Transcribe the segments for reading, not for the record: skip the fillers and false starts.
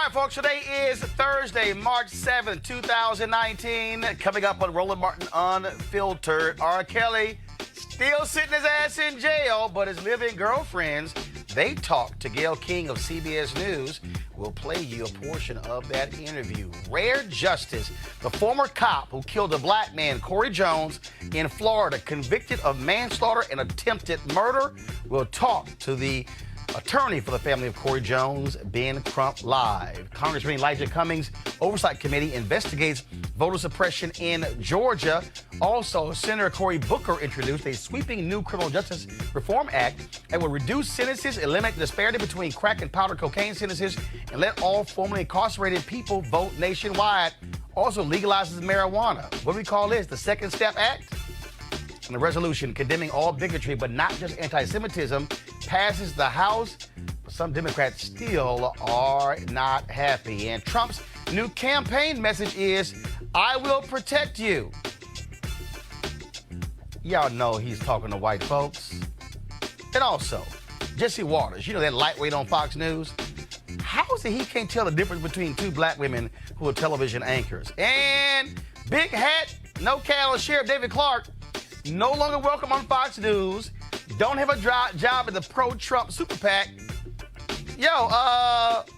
right, folks, today is Thursday, March 7th, 2019. Coming up on Roland Martin Unfiltered, R. Kelly still sitting his ass in jail, but his living girlfriends, they talked to Gayle King of CBS News. We'll play you a portion of that interview. Rare justice. The former cop who killed a black man, Cory Jones, in Florida, convicted of manslaughter and attempted murder. We'll talk to the attorney for the family of Cory Jones, Ben Crump, live. Congressman Elijah Cummings' Oversight Committee investigates voter suppression in Georgia. Also, Senator Cory Booker introduced a sweeping new criminal justice reform act that will reduce sentences, eliminate the disparity between crack and powder cocaine sentences, and let all formerly incarcerated people vote nationwide. Also legalizes marijuana. What do we call this? The Second Step Act? And a resolution condemning all bigotry, but not just anti-Semitism, passes the House, but some Democrats still are not happy. And Trump's new campaign message is, I will protect you. Y'all know he's talking to white folks. And also, Jesse Waters, you know that lightweight on Fox News? How is it he can't tell the difference between two black women who are television anchors? And big hat, no cattle, Sheriff David Clark, no longer welcome on Fox News. Don't have a job in the pro-Trump super PAC. Yo,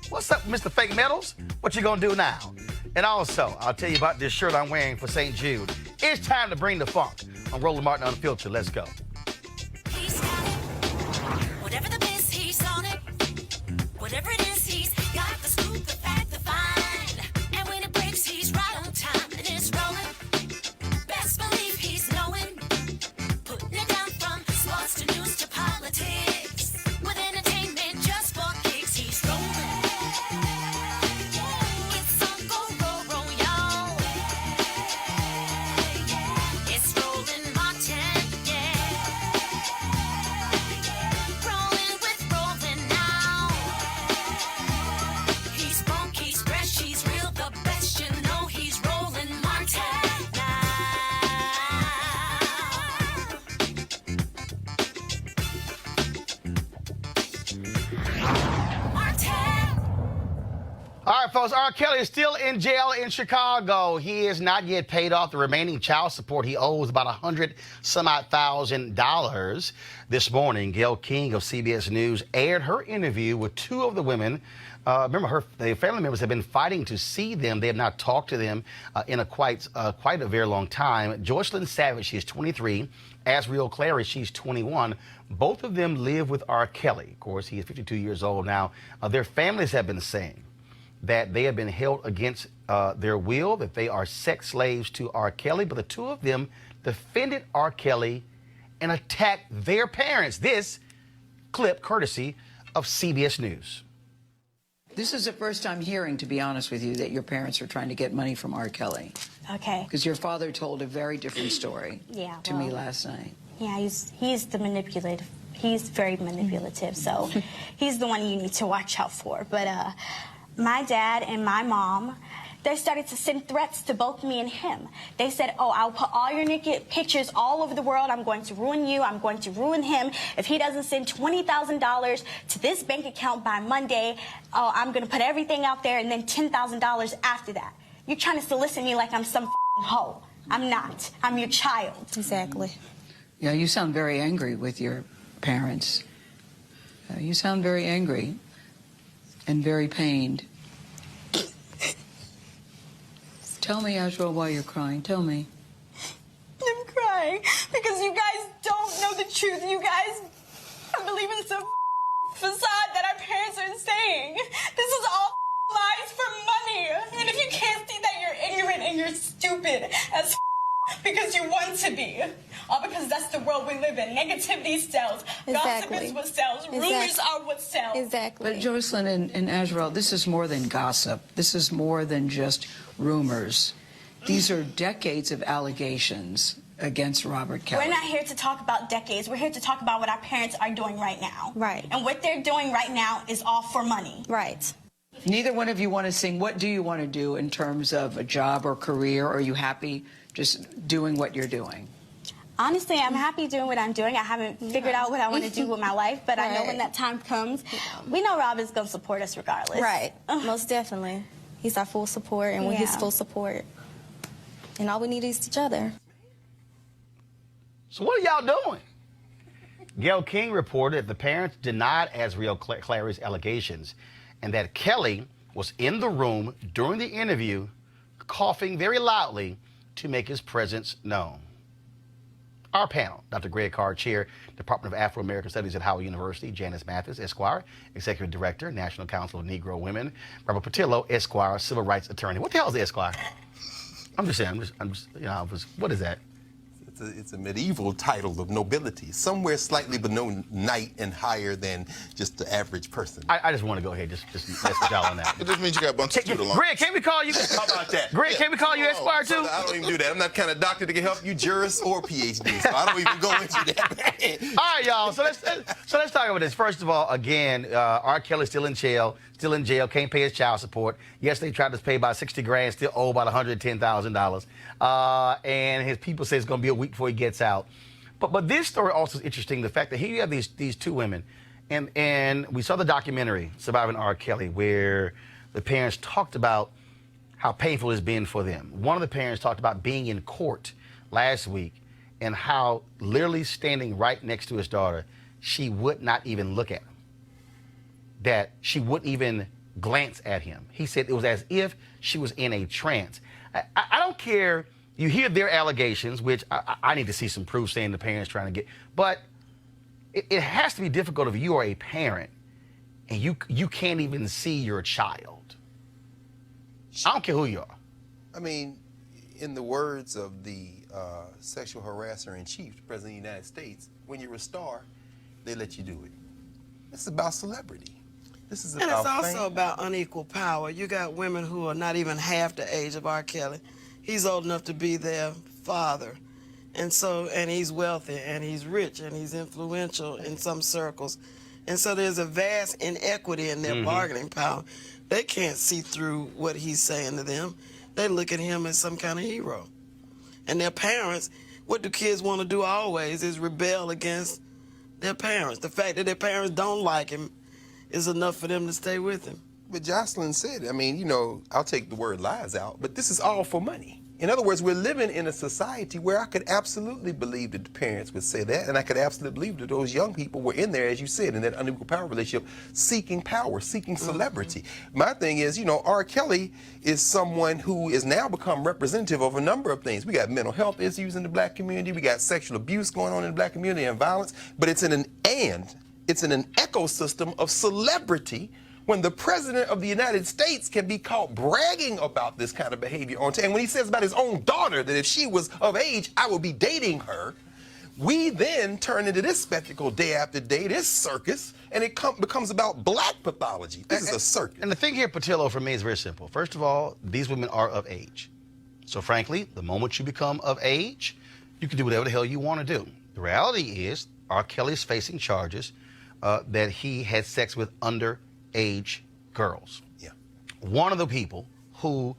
what's up, Mr. Fake Metals? What you gonna do now? And also, I'll tell you about this shirt I'm wearing for St. Jude. It's time to bring the funk on Roland Martin Unfiltered. Let's go. He's got it. Whatever the biz, he's on it. Whatever it is, he's got the scoop, the fact, the find. And when it breaks, he's right on time and it's rolling. Best believe he's knowing. Putting it down from sports to news to politics. With entertainment just for kicks, he's rolling. It's on go, roll, y'all. It's Roland Martin, yeah. Rolling with Roland now. He's funk, he's fresh, he's real, the best, you know he's Roland Martin now. All right, folks, R. Kelly is still in jail in Chicago. He has not yet paid off the remaining child support he owes, about $100,000. This morning, Gayle King of CBS News aired her interview with two of the women. Remember, the family members have been fighting to see them. They have not talked to them in quite a very long time. Joycelyn Savage, she's 23. Asriel Clary, she's 21. Both of them live with R. Kelly. Of course, he is 52 years old now. Their families have been saying that they have been held against their will, that they are sex slaves to R. Kelly. But the two of them defended R. Kelly and attacked their parents. This clip courtesy of CBS News. This is the first time hearing, to be honest with you, that your parents are trying to get money from R. Kelly. Okay. Because your father told a very different story to me last night. Yeah, he's the manipulative. He's very manipulative, so he's the one you need to watch out for. But my dad and my mom, they started to send threats to both me and him. They said, oh, I'll put all your naked pictures all over the world. I'm going to ruin you. I'm going to ruin him. If he doesn't send $20,000 to this bank account by Monday, oh, I'm going to put everything out there and then $10,000 after that. You're trying to solicit me like I'm some hoe. I'm not. I'm your child. Exactly. Yeah, you sound very angry with your parents. You sound very angry and very pained. Tell me, Asriel, why you're crying. Tell me. I'm crying because you guys don't know the truth. You guys are believing some facade that our parents are saying. This is all lies for money. And if you can't see that, you're ignorant and you're stupid as because you want to be. All because that's the world we live in. Negativity sells. Exactly. Gossip is what sells. Rumors are what sells. Exactly. But Joycelyn and Asriel, this is more than gossip. This is more than just rumors. These are decades of allegations against Robert Kelly. We're not here to talk about decades. We're here to talk about what our parents are doing right now. Right. And what they're doing right now is all for money. Right. Neither one of you want to sing. What do you want to do in terms of a job or career? Are you happy just doing what you're doing? Honestly, I'm happy doing what I'm doing. I haven't figured out what I want to do with my life, but I know when that time comes, we know Rob is going to support us regardless. Right. Most definitely. He's our full support, and with his full support, and all we need is each other. So what are y'all doing? Gayle King reported that the parents denied Azriel Clary's allegations and that Kelly was in the room during the interview coughing very loudly to make his presence known. Our panel, Dr. Greg Carr, Chair, Department of Afro-American Studies at Howard University, Janice Mathis, Esquire, Executive Director, National Council of Negro Women, Robert Patillo, Esquire, Civil Rights Attorney. What the hell is Esquire? I'm just saying, what is that? It's a medieval title of nobility, somewhere slightly below knight and higher than just the average person. I just want to go ahead, just mess with y'all on that. It just means you got a bunch of student loans. Greg, can we call you? How about that? Greg, can we call you Esquire too? I don't even do that. I'm not the kind of doctor that can help you, juris or PhD, so I don't even go into that. All right, y'all. So let's talk about this. First of all, again, R. Kelly's still in jail, can't pay his child support. Yes, they tried to pay about $60,000, still owe about $110,000. And his people say it's going to be a week before he gets out. But this story also is interesting. The fact that here you have these two women, and we saw the documentary Surviving R. Kelly, where the parents talked about how painful it's been for them. One of the parents talked about being in court last week and how literally standing right next to his daughter, she would not even look at him. That she wouldn't even glance at him. He said it was as if she was in a trance. I don't care. You hear their allegations, which I need to see some proof saying the parents trying to get. But it has to be difficult if you are a parent and you can't even see your child. I don't care who you are. I mean, in the words of the sexual harasser in chief, the President of the United States, when you're a star, they let you do it. It's about celebrity. This is about and it's also fame. about unequal power. You got women who are not even half the age of R. Kelly. He's old enough to be their father. And he's wealthy, and he's rich, and he's influential in some circles. And so there's a vast inequity in their bargaining power. They can't see through what he's saying to them. They look at him as some kind of hero. And their parents, what do kids want to do always is rebel against their parents. The fact that their parents don't like him is enough for them to stay with him. But Jocelyn said, I mean, you know, I'll take the word lies out, but this is all for money. In other words, we're living in a society where I could absolutely believe that the parents would say that, and I could absolutely believe that those young people were in there, as you said, in that unequal power relationship, seeking power, seeking celebrity. My thing is, you know, R. Kelly is someone who is now become representative of a number of things. We got mental health issues in the black community, we got sexual abuse going on in the black community and violence, but it's in an ecosystem of celebrity when the President of the United States can be caught bragging about this kind of behavior on TV. And when he says about his own daughter that if she was of age, I would be dating her, we then turn into this spectacle day after day, this circus, and it becomes about black pathology. This is a circus. And the thing here, Patillo, for me is very simple. First of all, these women are of age. So frankly, the moment you become of age, you can do whatever the hell you want to do. The reality is R. Kelly is facing charges that he had sex with underage girls. Yeah. One of the people who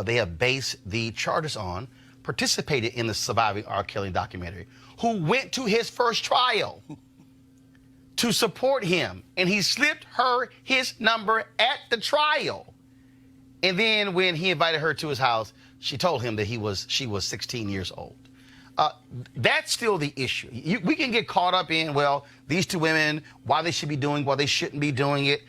they have based the charges on participated in the Surviving R. Kelly documentary, who went to his first trial to support him, and he slipped her his number at the trial. And then when he invited her to his house, she told him that she was 16 years old. That's still the issue. We can get caught up in, well, these two women, why they should be doing, why they shouldn't be doing it.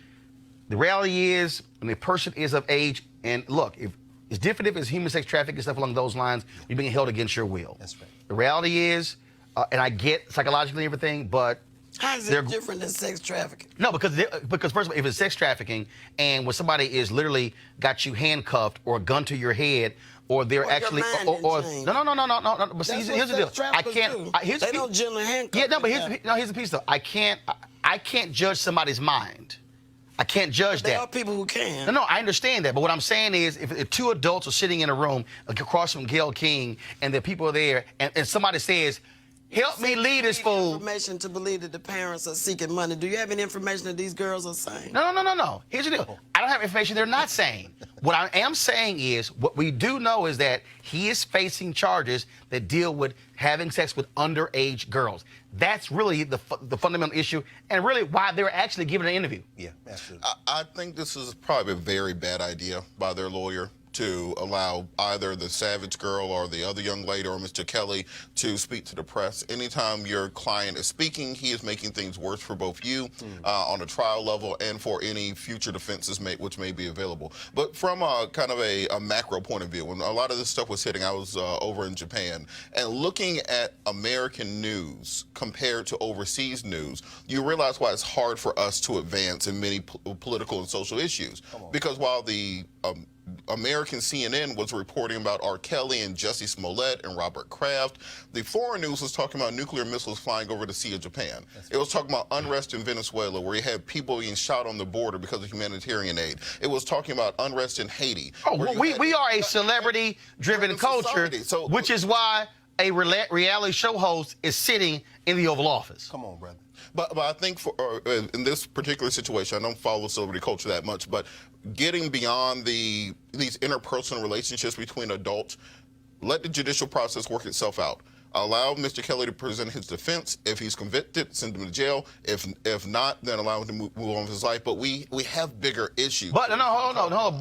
The reality is, when a person is of age, and look, if it's different if it's human sex trafficking and stuff along those lines, you're being held against your will. That's right. The reality is, and I get psychologically everything, but How is it different than sex trafficking? no, because first of all, if it's sex trafficking and when somebody is literally got you handcuffed or a gun to your head, or they're actually, no. But see, here's the deal. I can't. They don't generally handcuff. Yeah, no, but here's the piece though. I can't judge somebody's mind. I can't judge that. There are people who can. No, I understand that. But what I'm saying is, if two adults are sitting in a room across from Gayle King, and the people are there, and somebody says, Help me lead this fool. Information to believe that the parents are seeking money. Do you have any information that these girls are saying? No. Here's the deal. I don't have information they're not saying. What I am saying is, what we do know is that he is facing charges that deal with having sex with underage girls. That's really the fundamental issue, and really why they're actually giving an interview. Yeah, absolutely. I think this is probably a very bad idea by their lawyer to allow either the Savage girl or the other young lady or Mr. Kelly to speak to the press. Anytime your client is speaking, he is making things worse for both you on a trial level and for any future defenses which may be available. But from a kind of a macro point of view, when a lot of this stuff was hitting, I was over in Japan, and looking at American news compared to overseas news, you realize why it's hard for us to advance in many political and social issues. Because while the American CNN was reporting about R. Kelly and Jussie Smollett and Robert Kraft, the foreign news was talking about nuclear missiles flying over the Sea of Japan. It was talking about unrest in Venezuela, where you had people being shot on the border because of humanitarian aid. It was talking about unrest in Haiti. Oh, we are a celebrity-driven culture, which is why a reality show host is sitting in the Oval Office. Come on, brother. But I think in this particular situation, I don't follow celebrity culture that much, but getting beyond these interpersonal relationships between adults, let the judicial process work itself out. Allow Mr. Kelly to present his defense. If he's convicted, send him to jail. If not, then allow him to move on with his life. But we have bigger issues. But hold on.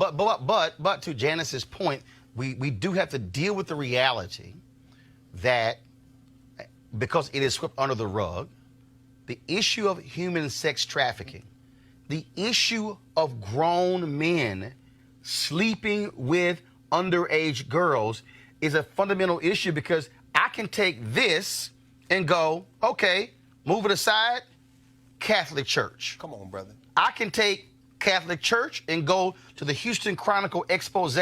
But to Janice's point, we do have to deal with the reality that because it is swept under the rug, the issue of human sex trafficking, the issue of grown men sleeping with underage girls is a fundamental issue, because I can take this and go, okay, move it aside, Catholic Church. Come on, brother. I can take Catholic Church and go to the Houston Chronicle expose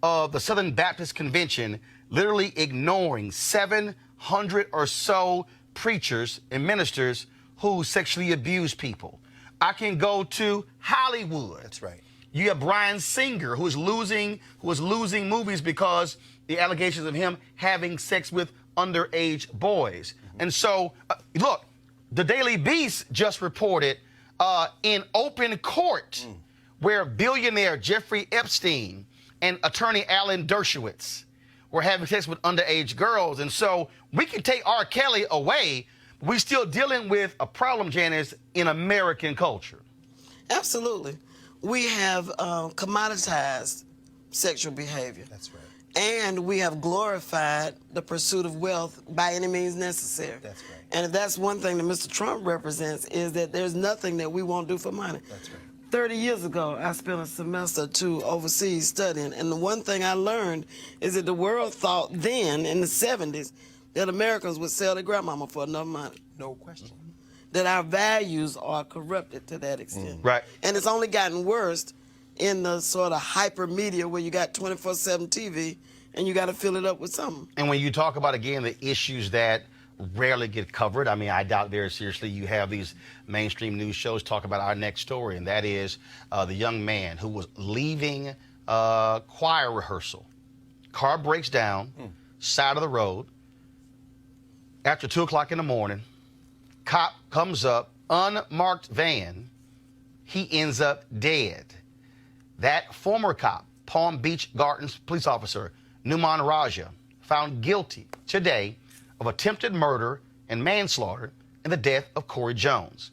of the Southern Baptist Convention, literally ignoring 700 or so preachers and ministers who sexually abuse people. I can go to Hollywood. That's right. You have Bryan Singer, who is losing movies because the allegations of him having sex with underage boys. And so, look, the Daily Beast just reported in open court where billionaire Jeffrey Epstein and attorney Alan Dershowitz were having sex with underage girls. And so we can take R. Kelly away, but we're still dealing with a problem, Janice, in American culture. Absolutely. We have commoditized sexual behavior. That's right. And we have glorified the pursuit of wealth by any means necessary. That's right. And if that's one thing that Mr. Trump represents, is that there's nothing that we won't do for money. That's right. 30 years ago, I spent a semester or two overseas studying, and the one thing I learned is that the world thought then, in the 70s, that Americans would sell their grandmama for enough money. No question. That our values are corrupted to that extent. Right. And it's only gotten worse in the sort of hyper media where you got 24/7 TV and you got to fill it up with something. And when you talk about, again, the issues that rarely get covered, I mean, I doubt very seriously you have these mainstream news shows talk about our next story, and that is the young man who was leaving choir rehearsal. Car breaks down, side of the road. After 2 o'clock in the morning, cop comes up, unmarked van. He ends up dead. That former cop, Palm Beach Gardens police officer, Numan Raja, found guilty today of attempted murder and manslaughter in the death of Cory Jones.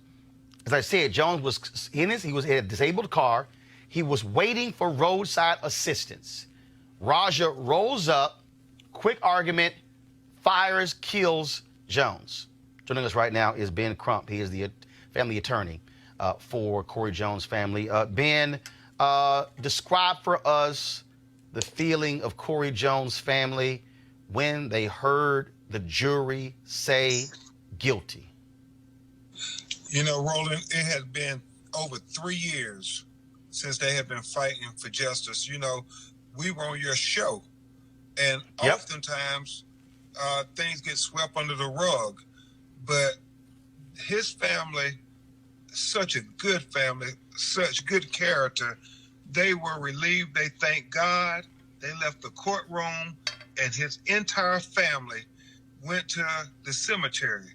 As I said, Jones was in he had a disabled car. He was waiting for roadside assistance. Raja rolls up, quick argument, fires, kills Jones. Joining us right now is Ben Crump. He is the family attorney for Cory Jones' family. Ben, describe for us the feeling of Cory Jones' family when they heard the jury say guilty. You know, Roland, it has been over 3 years since they have been fighting for justice. You know, we were on your show, and oftentimes things get swept under the rug. But his family, such a good family, such good character, they were relieved. They thanked God. They left the courtroom, and his entire family, went to the cemetery,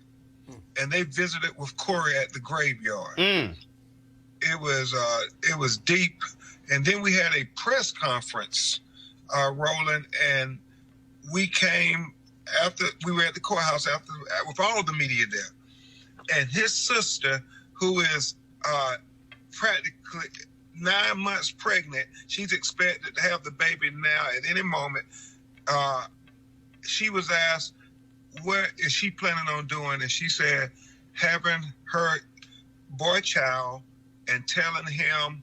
and they visited with Cory at the graveyard. It was deep. And then we had a press conference, Roland, and we came after we were at the courthouse with all the media there. And his sister, who is practically 9 months pregnant, she's expected to have the baby now at any moment. She was asked, what is she planning on doing? And she said, having her boy child and telling him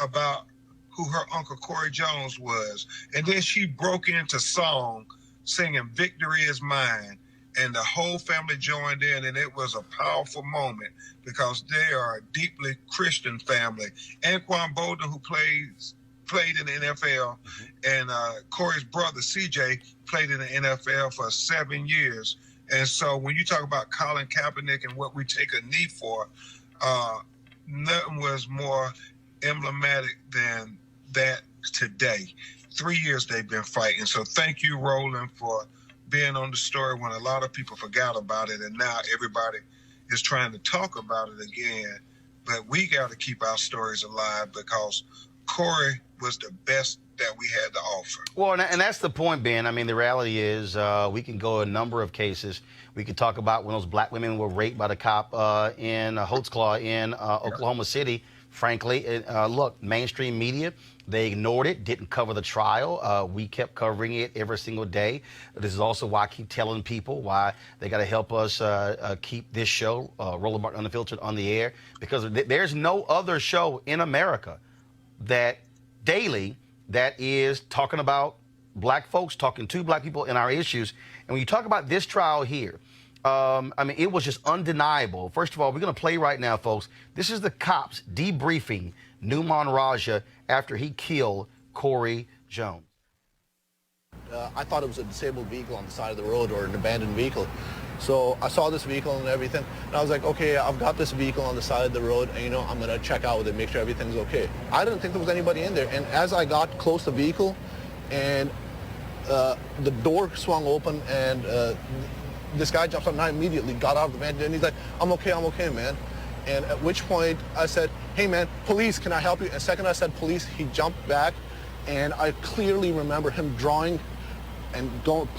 about who her Uncle Cory Jones was. And then she broke into song singing Victory Is Mine. And the whole family joined in, and it was a powerful moment because they are a deeply Christian family. Anquan Bolden, who played in the NFL, and Cory's brother, CJ, played in the NFL for 7 years. And so when you talk about Colin Kaepernick and what we take a knee for, nothing was more emblematic than that today. 3 years they've been fighting. So thank you, Roland, for being on the story when a lot of people forgot about it, and now everybody is trying to talk about it again. But we got to keep our stories alive because Cory was the best that we had to offer. Well, and that's the point, Ben. I mean, the reality is we can go a number of cases. We could talk about when those black women were raped by the cop in Holtzclaw in Oklahoma City. Frankly, look, mainstream media, they ignored it, didn't cover the trial. We kept covering it every single day. This is also why I keep telling people why they got to help us keep this show, Roland Martin Unfiltered, on the air, because there's no other show in America that daily that is talking about black folks, talking to black people in our issues. And when you talk about this trial here, I mean, it was just undeniable. First of all, we're going to play right now, folks. This is the cops debriefing Numan Raja after he killed Cory Jones. I thought it was a disabled vehicle on the side of the road or an abandoned vehicle. So I saw this vehicle and everything, and I was like, okay, I've got this vehicle on the side of the road, and, you know, I'm going to check out with it, make sure everything's okay. I didn't think there was anybody in there, and as I got close to the vehicle, and the door swung open, and this guy jumps up, and I immediately got out of the van, and he's like, I'm okay, man. And at which point I said, hey, man, police, can I help you? And second I said police, he jumped back, and I clearly remember him drawing and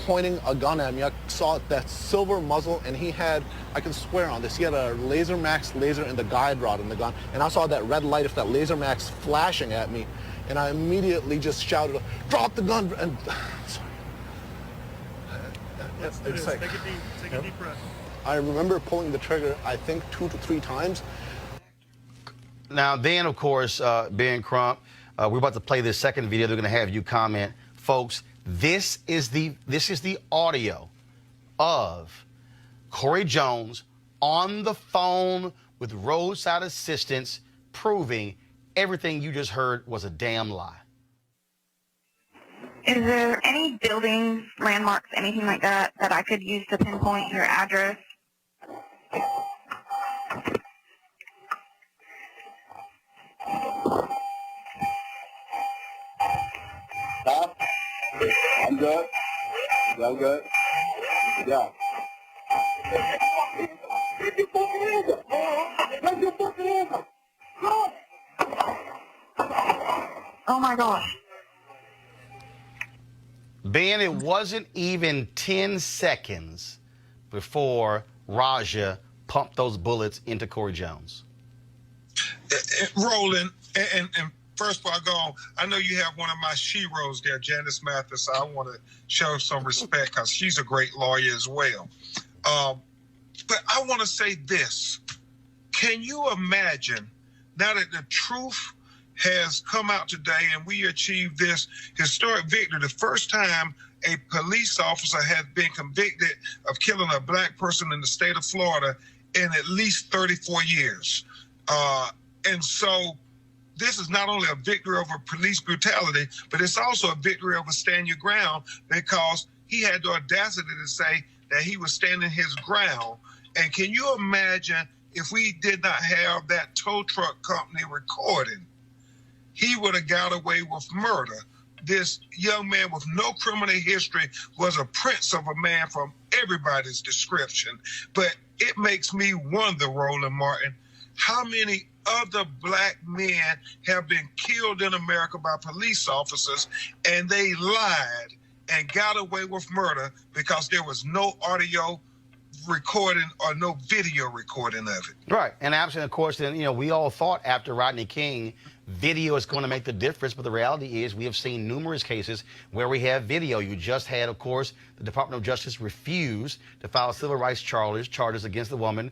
pointing a gun at me. I saw that silver muzzle, and he had, I can swear on this, he had a Laser Max laser and the guide rod in the gun, and I saw that red light of that Laser Max flashing at me, and I immediately just shouted, drop the gun, and sorry. Let's do this. Take a deep breath. I remember pulling the trigger, I think 2 to 3 times. Now, then, of course, Ben Crump, we're about to play this second video. They're going to have you comment. Folks, this is the audio of Cory Jones on the phone with roadside assistance proving everything you just heard was a damn lie. Is there any buildings, landmarks, anything like that I could use to pinpoint your address? Stop. I'm good. I'm good. Yeah. Get your fucking hands up. Get your fucking hands up. Oh my gosh. Ben, it wasn't even 10 seconds before Raja pumped those bullets into Cory Jones. Roland, and first before I go on, I know you have one of my sheroes there, Janice Mathis. So I want to show some respect because she's a great lawyer as well. But I want to say this. Can you imagine, now that the truth has come out today and we achieved this historic victory, the first time a police officer has been convicted of killing a black person in the state of Florida in at least 34 years. And so this is not only a victory over police brutality, but it's also a victory over stand your ground, because he had the audacity to say that he was standing his ground. And can you imagine if we did not have that tow truck company recording? He would have got away with murder. this young man with no criminal history was a prince of a man from everybody's description. But it makes me wonder, Roland Martin, how many other black men have been killed in America by police officers and they lied and got away with murder because there was no audio recording or no video recording of it. Right. And absolutely, of course, then, you know, we all thought after Rodney King, video is going to make the difference. But the reality is we have seen numerous cases where we have video. You just had, of course, the Department of Justice refuse to file civil rights charges against the woman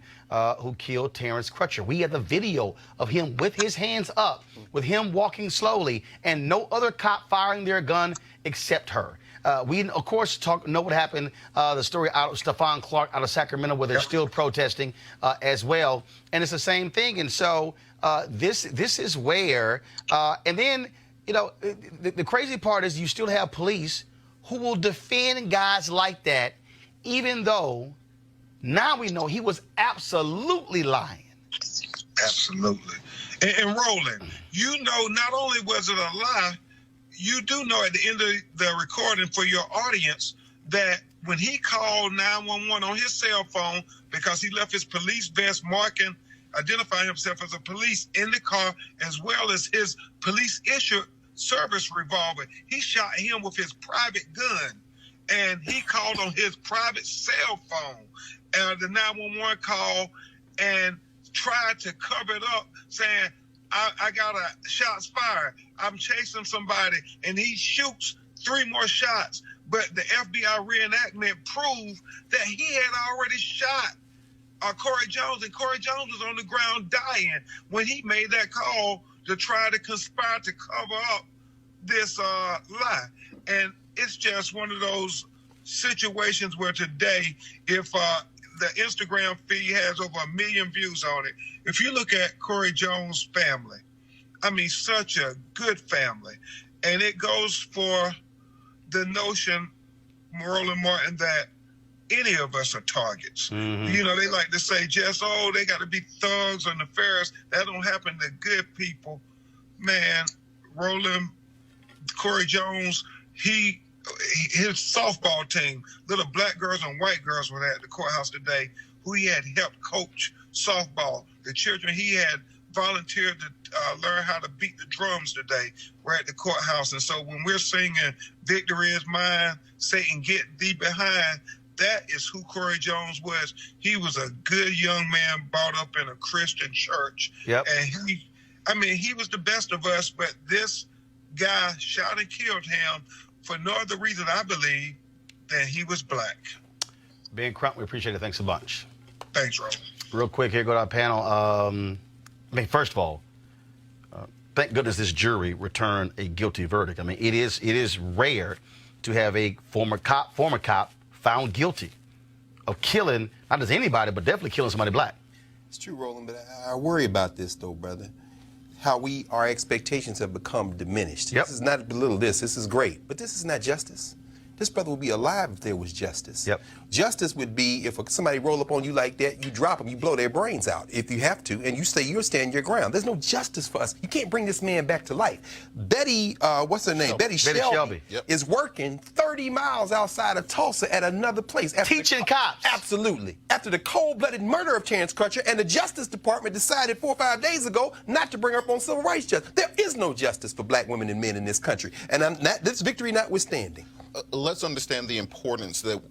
who killed Terrence Crutcher. We had the video of him with his hands up, with him walking slowly, and no other cop firing their gun except her. We, of course, know what happened, the story out of Stephon Clark out of Sacramento, where they're still protesting as well. And it's the same thing. And so this is where, and then, you know, the crazy part is you still have police who will defend guys like that, even though now we know he was absolutely lying. Absolutely. And Roland, you know, not only was it a lie, you do know at the end of the recording for your audience that when he called 911 on his cell phone because he left his police vest identifying himself as a police in the car, as well as his police issued service revolver, he shot him with his private gun, and he called on his private cell phone, the 911 call, and tried to cover it up, saying, I got a shots fired. I'm chasing somebody, and he shoots 3 more shots. But the FBI reenactment proved that he had already shot Cory Jones, and Cory Jones was on the ground dying when he made that call to try to conspire to cover up this lie. And it's just one of those situations where today, if the Instagram feed has over 1 million views on it, if you look at Cory Jones' family, I mean, such a good family. And it goes for the notion, Roland Martin, that any of us are targets. Mm-hmm. You know, they like to say, just, they got to be thugs or nefarious. That don't happen to good people. Man, Roland, Cory Jones, his softball team, little black girls and white girls were at the courthouse today, who he had helped coach softball. The children he had volunteered to learn how to beat the drums today were at the courthouse. And so when we're singing "Victory is Mine, Satan Get Thee Behind," that is who Cory Jones was. He was a good young man brought up in a Christian church. Yep. And he was the best of us, but this guy shot and killed him for no other reason, I believe, than he was black. Ben Crump, we appreciate it. Thanks a bunch. Thanks, Roland. Real quick here, go to our panel. First of all, thank goodness this jury returned a guilty verdict. I mean, it is rare to have a former cop found guilty of killing, not just anybody, but definitely killing somebody black. It's true, Roland, but I worry about this, though, brother. How our expectations have become diminished. Yep. This is not to belittle this is great, but this is not justice. This brother would be alive if there was justice. Yep. Justice would be if somebody roll up on you like that, you drop them, you blow their brains out if you have to, and you'll stand your ground. There's no justice for us. You can't bring this man back to life. Betty, what's her name? Betty Shelby yep. is working 30 miles outside of Tulsa at another place. Teaching cops. Absolutely. After the cold-blooded murder of Terrence Crutcher, and the Justice Department decided 4 or 5 days ago not to bring her up on civil rights justice. There is no justice for black women and men in this country, and this victory notwithstanding. Let's understand the importance that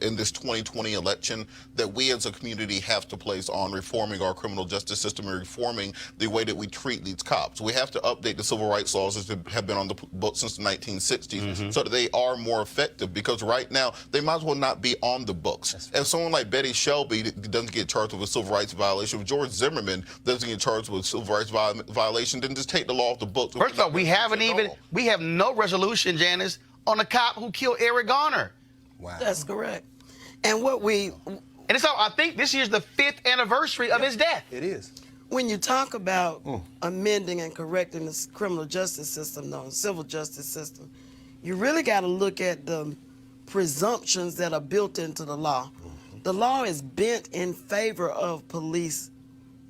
in this 2020 election that we as a community have to place on reforming our criminal justice system and reforming the way that we treat these cops. We have to update the civil rights laws that have been on the books since the 1960s so that they are more effective, because right now they might as well not be on the books. If someone like Betty Shelby doesn't get charged with a civil rights violation, if George Zimmerman doesn't get charged with a civil rights violation, then just take the law off the books. First of all, we have no resolution, Janice, on the cop who killed Eric Garner. Wow. That's correct. And I think this year's the 5th anniversary of his death. It is. When you talk about amending and correcting the criminal justice system, the civil justice system, you really got to look at the presumptions that are built into the law. The law is bent in favor of police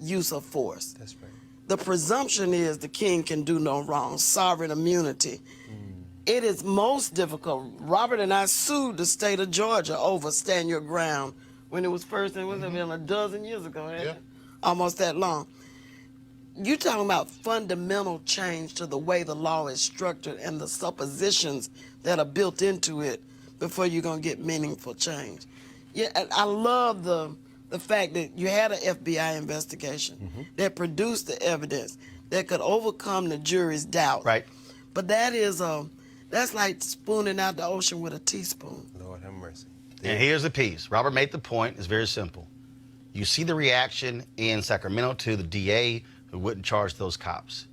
use of force. That's right. The presumption is the king can do no wrong, sovereign immunity. It is most difficult. Robert and I sued the state of Georgia over Stand Your Ground when it was first, it was been a dozen years ago, almost that long. You talking about fundamental change to the way the law is structured and the suppositions that are built into it before you're going to get meaningful change. Yeah, and I love the fact that you had an FBI investigation that produced the evidence that could overcome the jury's doubt. Right. But that's like spooning out the ocean with a teaspoon. Lord have mercy. And here's the piece. Robert made the point. It's very simple. You see the reaction in Sacramento to the DA who wouldn't charge those cops.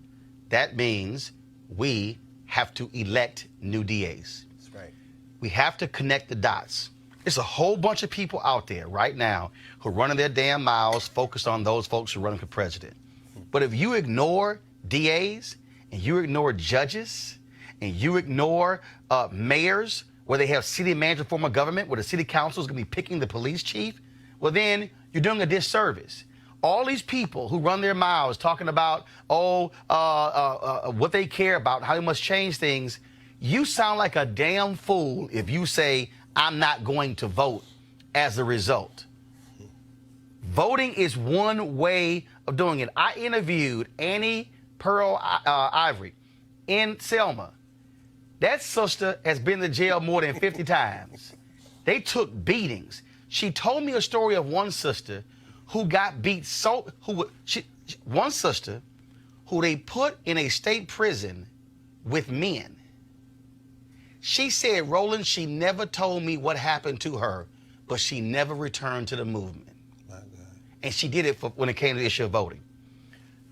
That means we have to elect new DAs. That's right. We have to connect the dots. There's a whole bunch of people out there right now who are running their damn mouths focused on those folks who are running for president. But if you ignore DAs and you ignore judges and you ignore mayors where they have city manager form of government where the city council is going to be picking the police chief, well, then you're doing a disservice. All these people who run their mouths talking about, what they care about, how they must change things, you sound like a damn fool if you say, I'm not going to vote as a result. Voting is one way of doing it. I interviewed Annie Pearl Ivory in Selma. That sister has been to jail more than 50 times. They took beatings. She told me a story of one sister who got beat one sister who they put in a state prison with men. She said, Roland, she never told me what happened to her, but she never returned to the movement. My God. And she did it when it came to the issue of voting.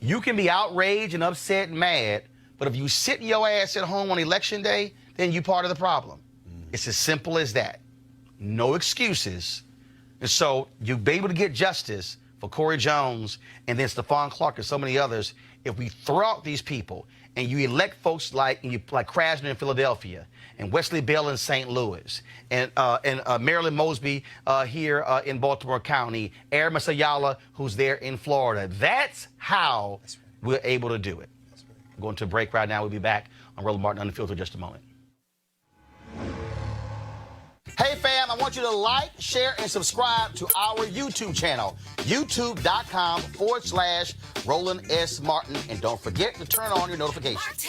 You can be outraged and upset and mad, but if you sit your ass at home on election day, then you're part of the problem. It's as simple as that. No excuses. And so you'll be able to get justice for Corey Jones and then Stephon Clark and so many others if we throw out these people and you elect folks like Krasner in Philadelphia and Wesley Bell in St. Louis and Marilyn Mosby here in Baltimore County, Aramis Ayala, who's there in Florida. That's how we're able to do it. We're going to a break right now. We'll be back on Roland Martin Unfiltered in just a moment. Hey fam, I want you to like, share, and subscribe to our YouTube channel, youtube.com/Roland S. Martin. And don't forget to turn on your notifications.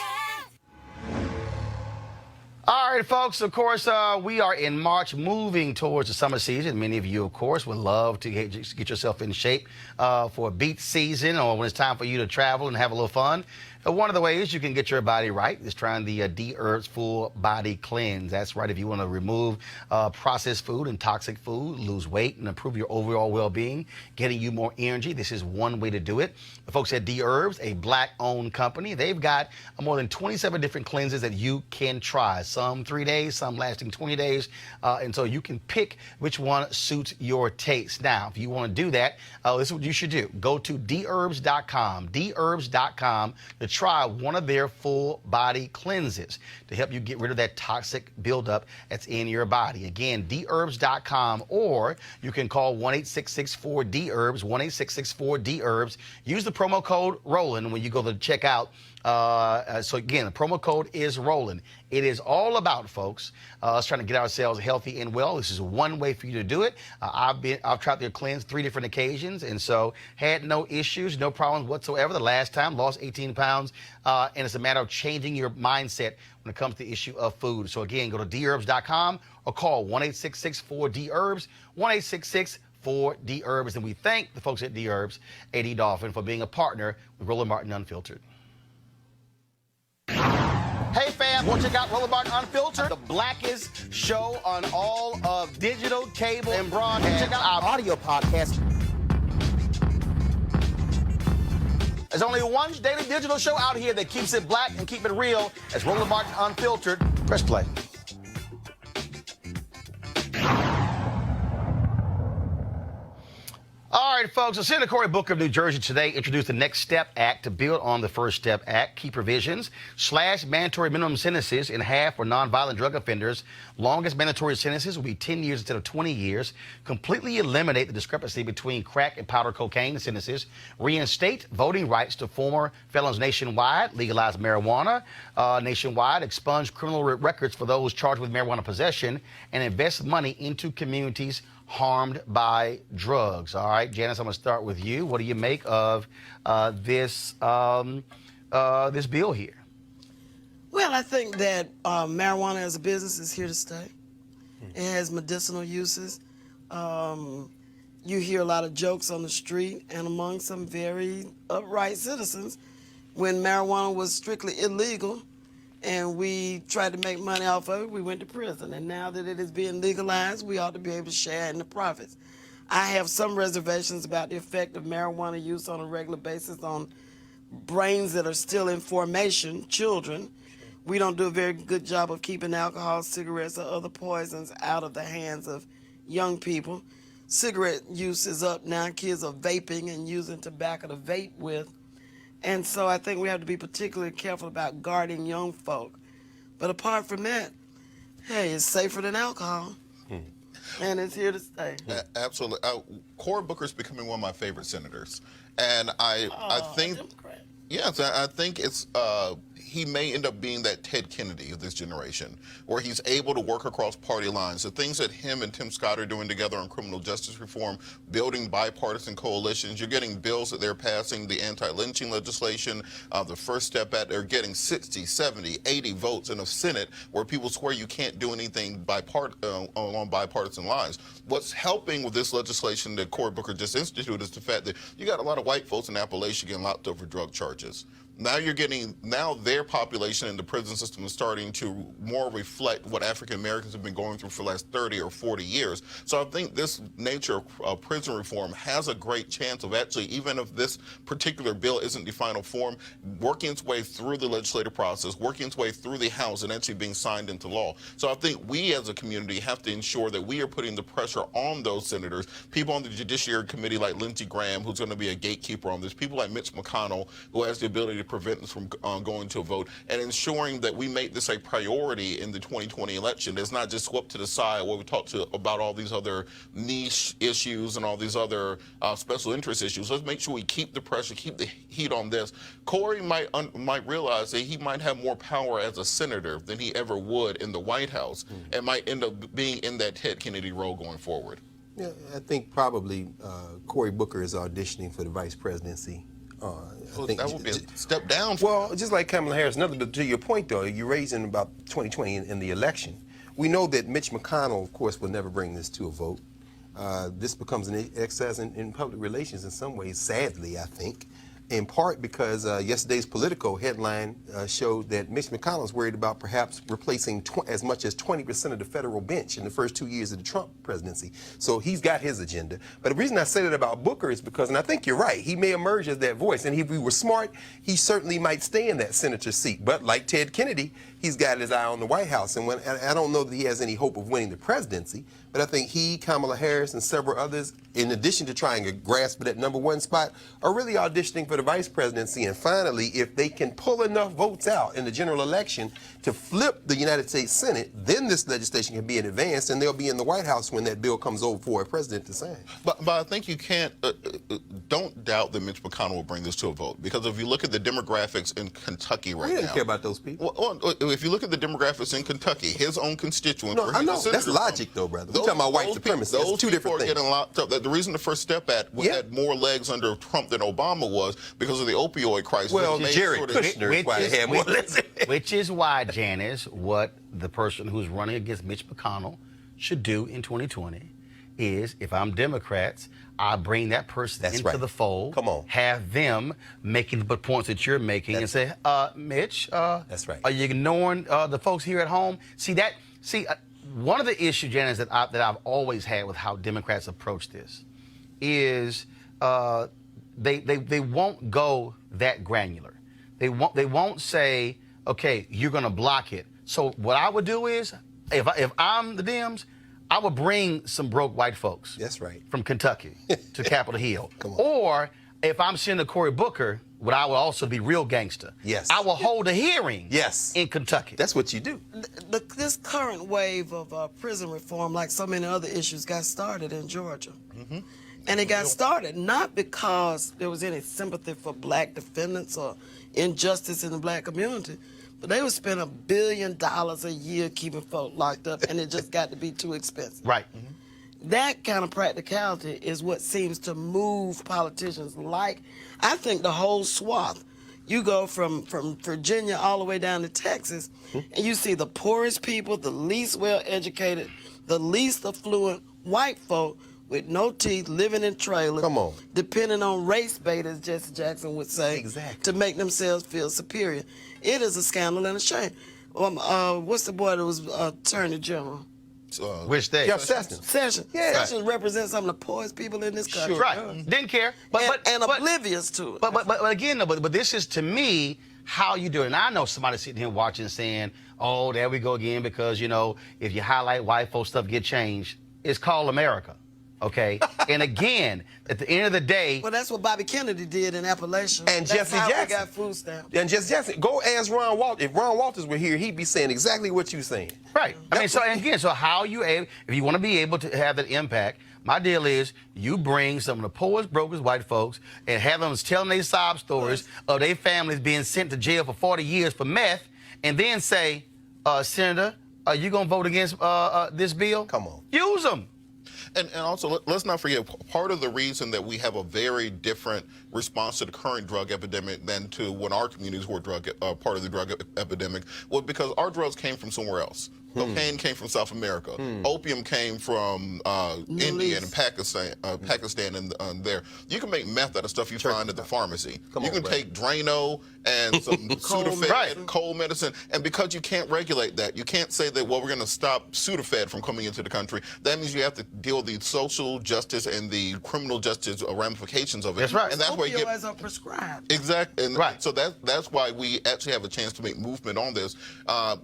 All right, folks, of course, we are in March, moving towards the summer season. Many of you, of course, would love to get yourself in shape for a beach season or when it's time for you to travel and have a little fun. One of the ways you can get your body right is trying the D-Herbs Full Body Cleanse. That's right. If you want to remove processed food and toxic food, lose weight, and improve your overall well-being, getting you more energy, this is one way to do it. The folks at D-Herbs, a Black-owned company, they've got more than 27 different cleanses that you can try. Some 3 days, some lasting 20 days. And so you can pick which one suits your taste. Now, if you want to do that, this is what you should do. Go to dherbs.com, dherbs.com, to try one of their full body cleanses to help you get rid of that toxic buildup that's in your body. Again, dherbs.com, or you can call 1-866-4-DHERBS, 1-866-4-DHERBS. Use the promo code Roland when you go to checkout. So again, the promo code is Roland. It is all about, folks, us trying to get ourselves healthy and well. This is one way for you to do it. I've tried their cleanse 3 different occasions, and so had no issues, no problems whatsoever. The last time, lost 18 pounds, and it's a matter of changing your mindset when it comes to the issue of food. So again, go to dherbs.com or call 1-866-4-DHERBS, 1-866-4-DHERBS, and we thank the folks at D-Herbs, A.D. Dolphin, for being a partner with Roland Martin Unfiltered. Hey fam, want to check out Roland Martin Unfiltered, the blackest show on all of digital, cable, and broadcast. Check out our audio podcast. There's only one daily digital show out here that keeps it black and keep it real. It's Roland Martin Unfiltered. Press play. All right, right, folks. So Senator Cory Booker of New Jersey today introduced the Next Step Act to build on the First Step Act. Key provisions: slash mandatory minimum sentences in half for nonviolent drug offenders. Longest mandatory sentences will be 10 years instead of 20 years. Completely eliminate the discrepancy between crack and powder cocaine sentences. Reinstate voting rights to former felons nationwide. Legalize marijuana nationwide. Expunge criminal records for those charged with marijuana possession. And invest money into communities harmed by drugs. All right, Janice, I'm going to start with you. What do you make of this bill here? Well, I think that marijuana as a business is here to stay. It has medicinal uses. You hear a lot of jokes on the street and among some very upright citizens when marijuana was strictly illegal and we tried to make money off of it, we went to prison. And now that it is being legalized, we ought to be able to share in the profits. I have some reservations about the effect of marijuana use on a regular basis on brains that are still in formation, children. We don't do a very good job of keeping alcohol, cigarettes, or other poisons out of the hands of young people. Cigarette use is up now. Kids are vaping and using tobacco to vape with. And so I think we have to be particularly careful about guarding young folk. But apart from that, hey, it's safer than alcohol. And it's here to stay. Absolutely. Cory Booker's becoming one of my favorite senators. And I think, Democrat. yes, I think it's, he may end up being that Ted Kennedy of this generation, where he's able to work across party lines. The things that him and Tim Scott are doing together on criminal justice reform, building bipartisan coalitions. You're getting bills that they're passing, the anti-lynching legislation, the First Step Act. They're getting 60, 70, 80 votes in the Senate where people swear you can't do anything along bipartisan lines. What's helping with this legislation that Cory Booker just instituted is the fact that you got a lot of white folks in Appalachia getting locked up for drug charges. Now their population in the prison system is starting to more reflect what African Americans have been going through for the last 30 or 40 years. So I think this nature of prison reform has a great chance of actually, even if this particular bill isn't the final form, working its way through the legislative process, working its way through the House and actually being signed into law. So I think we as a community have to ensure that we are putting the pressure on those senators, people on the Judiciary Committee like Lindsey Graham, who's going to be a gatekeeper on this, people like Mitch McConnell, who has the ability to prevent us from going to a vote, and ensuring that we make this a priority in the 2020 election. It's not just swept to the side where we talk about all these other niche issues and all these other special interest issues. Let's make sure we keep the pressure, keep the heat on this. Cory might realize that he might have more power as a senator than he ever would in the White House, and might end up being in that Ted Kennedy role going forward. Yeah, I think probably Cory Booker is auditioning for the vice presidency. Well, that would be a step down. Well, just like Kamala Harris. But to your point, though, you're raising about 2020 in the election. We know that Mitch McConnell, of course, will never bring this to a vote. This becomes an exercise in public relations in some ways, sadly, I think, in part because yesterday's Politico headline showed that Mitch McConnell is worried about perhaps replacing as much as 20% of the federal bench in the first 2 years of the Trump presidency. So he's got his agenda. But the reason I say that about Booker is because, and I think you're right, he may emerge as that voice. And if we were smart, he certainly might stay in that senator seat. But like Ted Kennedy, he's got his eye on the White House. And I don't know that he has any hope of winning the presidency, but I think he, Kamala Harris, and several others, in addition to trying to grasp that #1 spot, are really auditioning for the vice presidency. And finally, if they can pull enough votes out in the general election to flip the United States Senate, then this legislation can be advanced, and they'll be in the White House when that bill comes over for a president to sign. But I think you can't, don't doubt that Mitch McConnell will bring this to a vote, because if you look at the demographics in Kentucky right now. We don't care about those people. Well, if you look at the demographics in Kentucky, his own constituents. No, I know. That's logic, though, brother. We're talking about white supremacy. That's two different things. Getting locked up. The reason the First Step Act had more legs under Trump than Obama was because of the opioid crisis. Well, Jared Kushner is why they had more legs. Which is why, Janice, what the person who's running against Mitch McConnell should do in 2020 is, if I'm Democrats, I bring that person into the fold. Come on. Have them making the points that you're making and say, Mitch, that's right. Are you ignoring the folks here at home? One of the issues, Janice, that I've always had with how Democrats approach this is they won't go that granular. They won't say, okay, you're going to block it. So what I would do is, if I'm the Dems, I would bring some broke white folks. That's right. From Kentucky to Capitol Hill. Come on. Or if I'm Senator Cory Booker, what I will also be real gangster. Yes. I will hold a hearing. Yes. In Kentucky. That's what you do. This current wave of prison reform, like so many other issues, got started in Georgia. Mm-hmm. And it got started not because there was any sympathy for black defendants or injustice in the black community, but they would spend $1 billion a year keeping folk locked up, and it just got to be too expensive. Right. That kind of practicality is what seems to move politicians. Like, I think the whole swath. You go from Virginia all the way down to Texas, and you see the poorest people, the least well-educated, the least affluent white folk with no teeth, living in trailers. Come on. Depending on race bait, as Jesse Jackson would say, exactly, to make themselves feel superior. It is a scandal and a shame. What's the boy that was Attorney General? Which day? Jeff Sessions. Sessions. Yeah. Sessions represents some of the poorest people in this country. Sure. Right. Didn't care. But oblivious to it. But again, but this is, to me, how you do it. And I know somebody sitting here watching saying, oh, there we go again, because, you know, if you highlight white folks, stuff get changed. It's called America. Okay? And again, at the end of the day... Well, that's what Bobby Kennedy did in Appalachia. And that's Jesse how Jackson. We got food stamps. And Jesse Jackson. Go ask Ron Walters. If Ron Walters were here, he'd be saying exactly what you're saying. Right. I mean, so, and again, so how you able... If you want to be able to have that impact, my deal is you bring some of the poorest, brokest white folks and have them telling their sob stories of their families being sent to jail for 40 years for meth, and then say, Senator, are you going to vote against this bill? Come on. Use them. And also, let's not forget, part of the reason that we have a very different response to the current drug epidemic than to when our communities were part of the drug epidemic was because our drugs came from somewhere else. Cocaine came from South America. Opium came from India and Pakistan and there. You can make meth out of stuff you find at the pharmacy. You can take Drano and some Sudafed, cold medicine, and because you can't regulate that, you can't say that, well, we're going to stop Sudafed from coming into the country. That means you have to deal with the social justice and the criminal justice ramifications of it. That's right. And that's why you get Opioids are prescribed. exactly. And right. So that's why we actually have a chance to make movement on this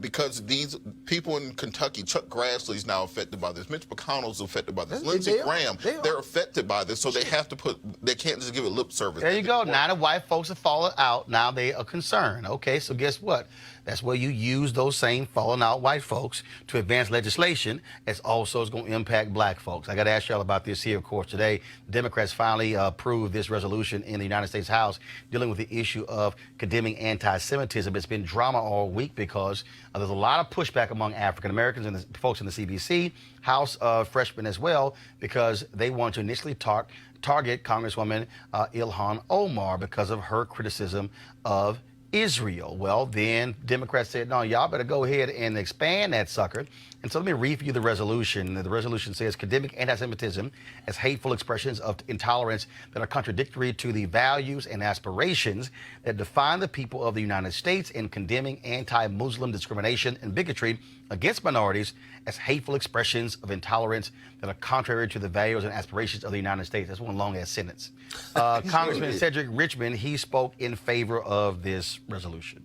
because these people in Kentucky, Chuck Grassley's now affected by this. Mitch McConnell's affected by this. Lindsey Graham, they're affected by this, so they have to they can't just give it lip service. There you go. Now the white folks have fallen out. Now they are concerned. Okay, so guess what? That's where you use those same fallen out white folks to advance legislation as also is going to impact black folks. I got to ask y'all about this here, of course. Today, Democrats finally approved this resolution in the United States House dealing with the issue of condemning anti-Semitism. It's been drama all week because there's a lot of pushback among African Americans and the folks in the CBC, House freshmen as well, because they want to initially target Congresswoman Ilhan Omar because of her criticism of Israel. Well, then Democrats said, no, y'all better go ahead and expand that sucker. And so let me read for you the resolution. The resolution says, condemning anti-Semitism as hateful expressions of intolerance that are contradictory to the values and aspirations that define the people of the United States, and condemning anti-Muslim discrimination and bigotry against minorities as hateful expressions of intolerance that are contrary to the values and aspirations of the United States. That's one long-ass sentence. Congressman Cedric Richmond, he spoke in favor of this resolution.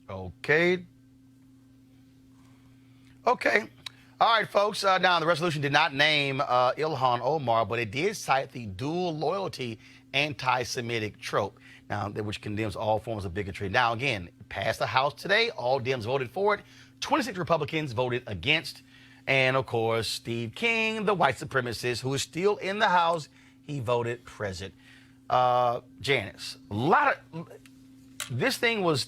Okay. All right, folks. Now, the resolution did not name Ilhan Omar, but it did cite the dual loyalty anti-Semitic trope, now which condemns all forms of bigotry. Now, again, passed the House today. All Dems voted for it. 26 Republicans voted against. And, of course, Steve King, the white supremacist, who is still in the House, he voted present. Janice, this thing was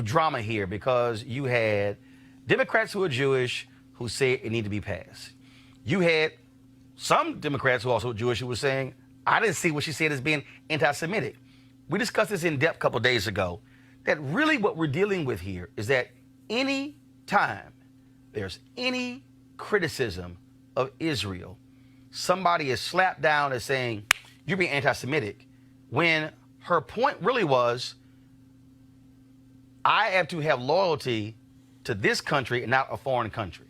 drama here because you had Democrats who are Jewish who said it needed to be passed. You had some Democrats who are also Jewish who were saying, I didn't see what she said as being anti-Semitic. We discussed this in depth a couple of days ago, that really what we're dealing with here is that any time there's any criticism of Israel, somebody is slapped down as saying, you're being anti-Semitic, when her point really was, I have to have loyalty to this country and not a foreign country.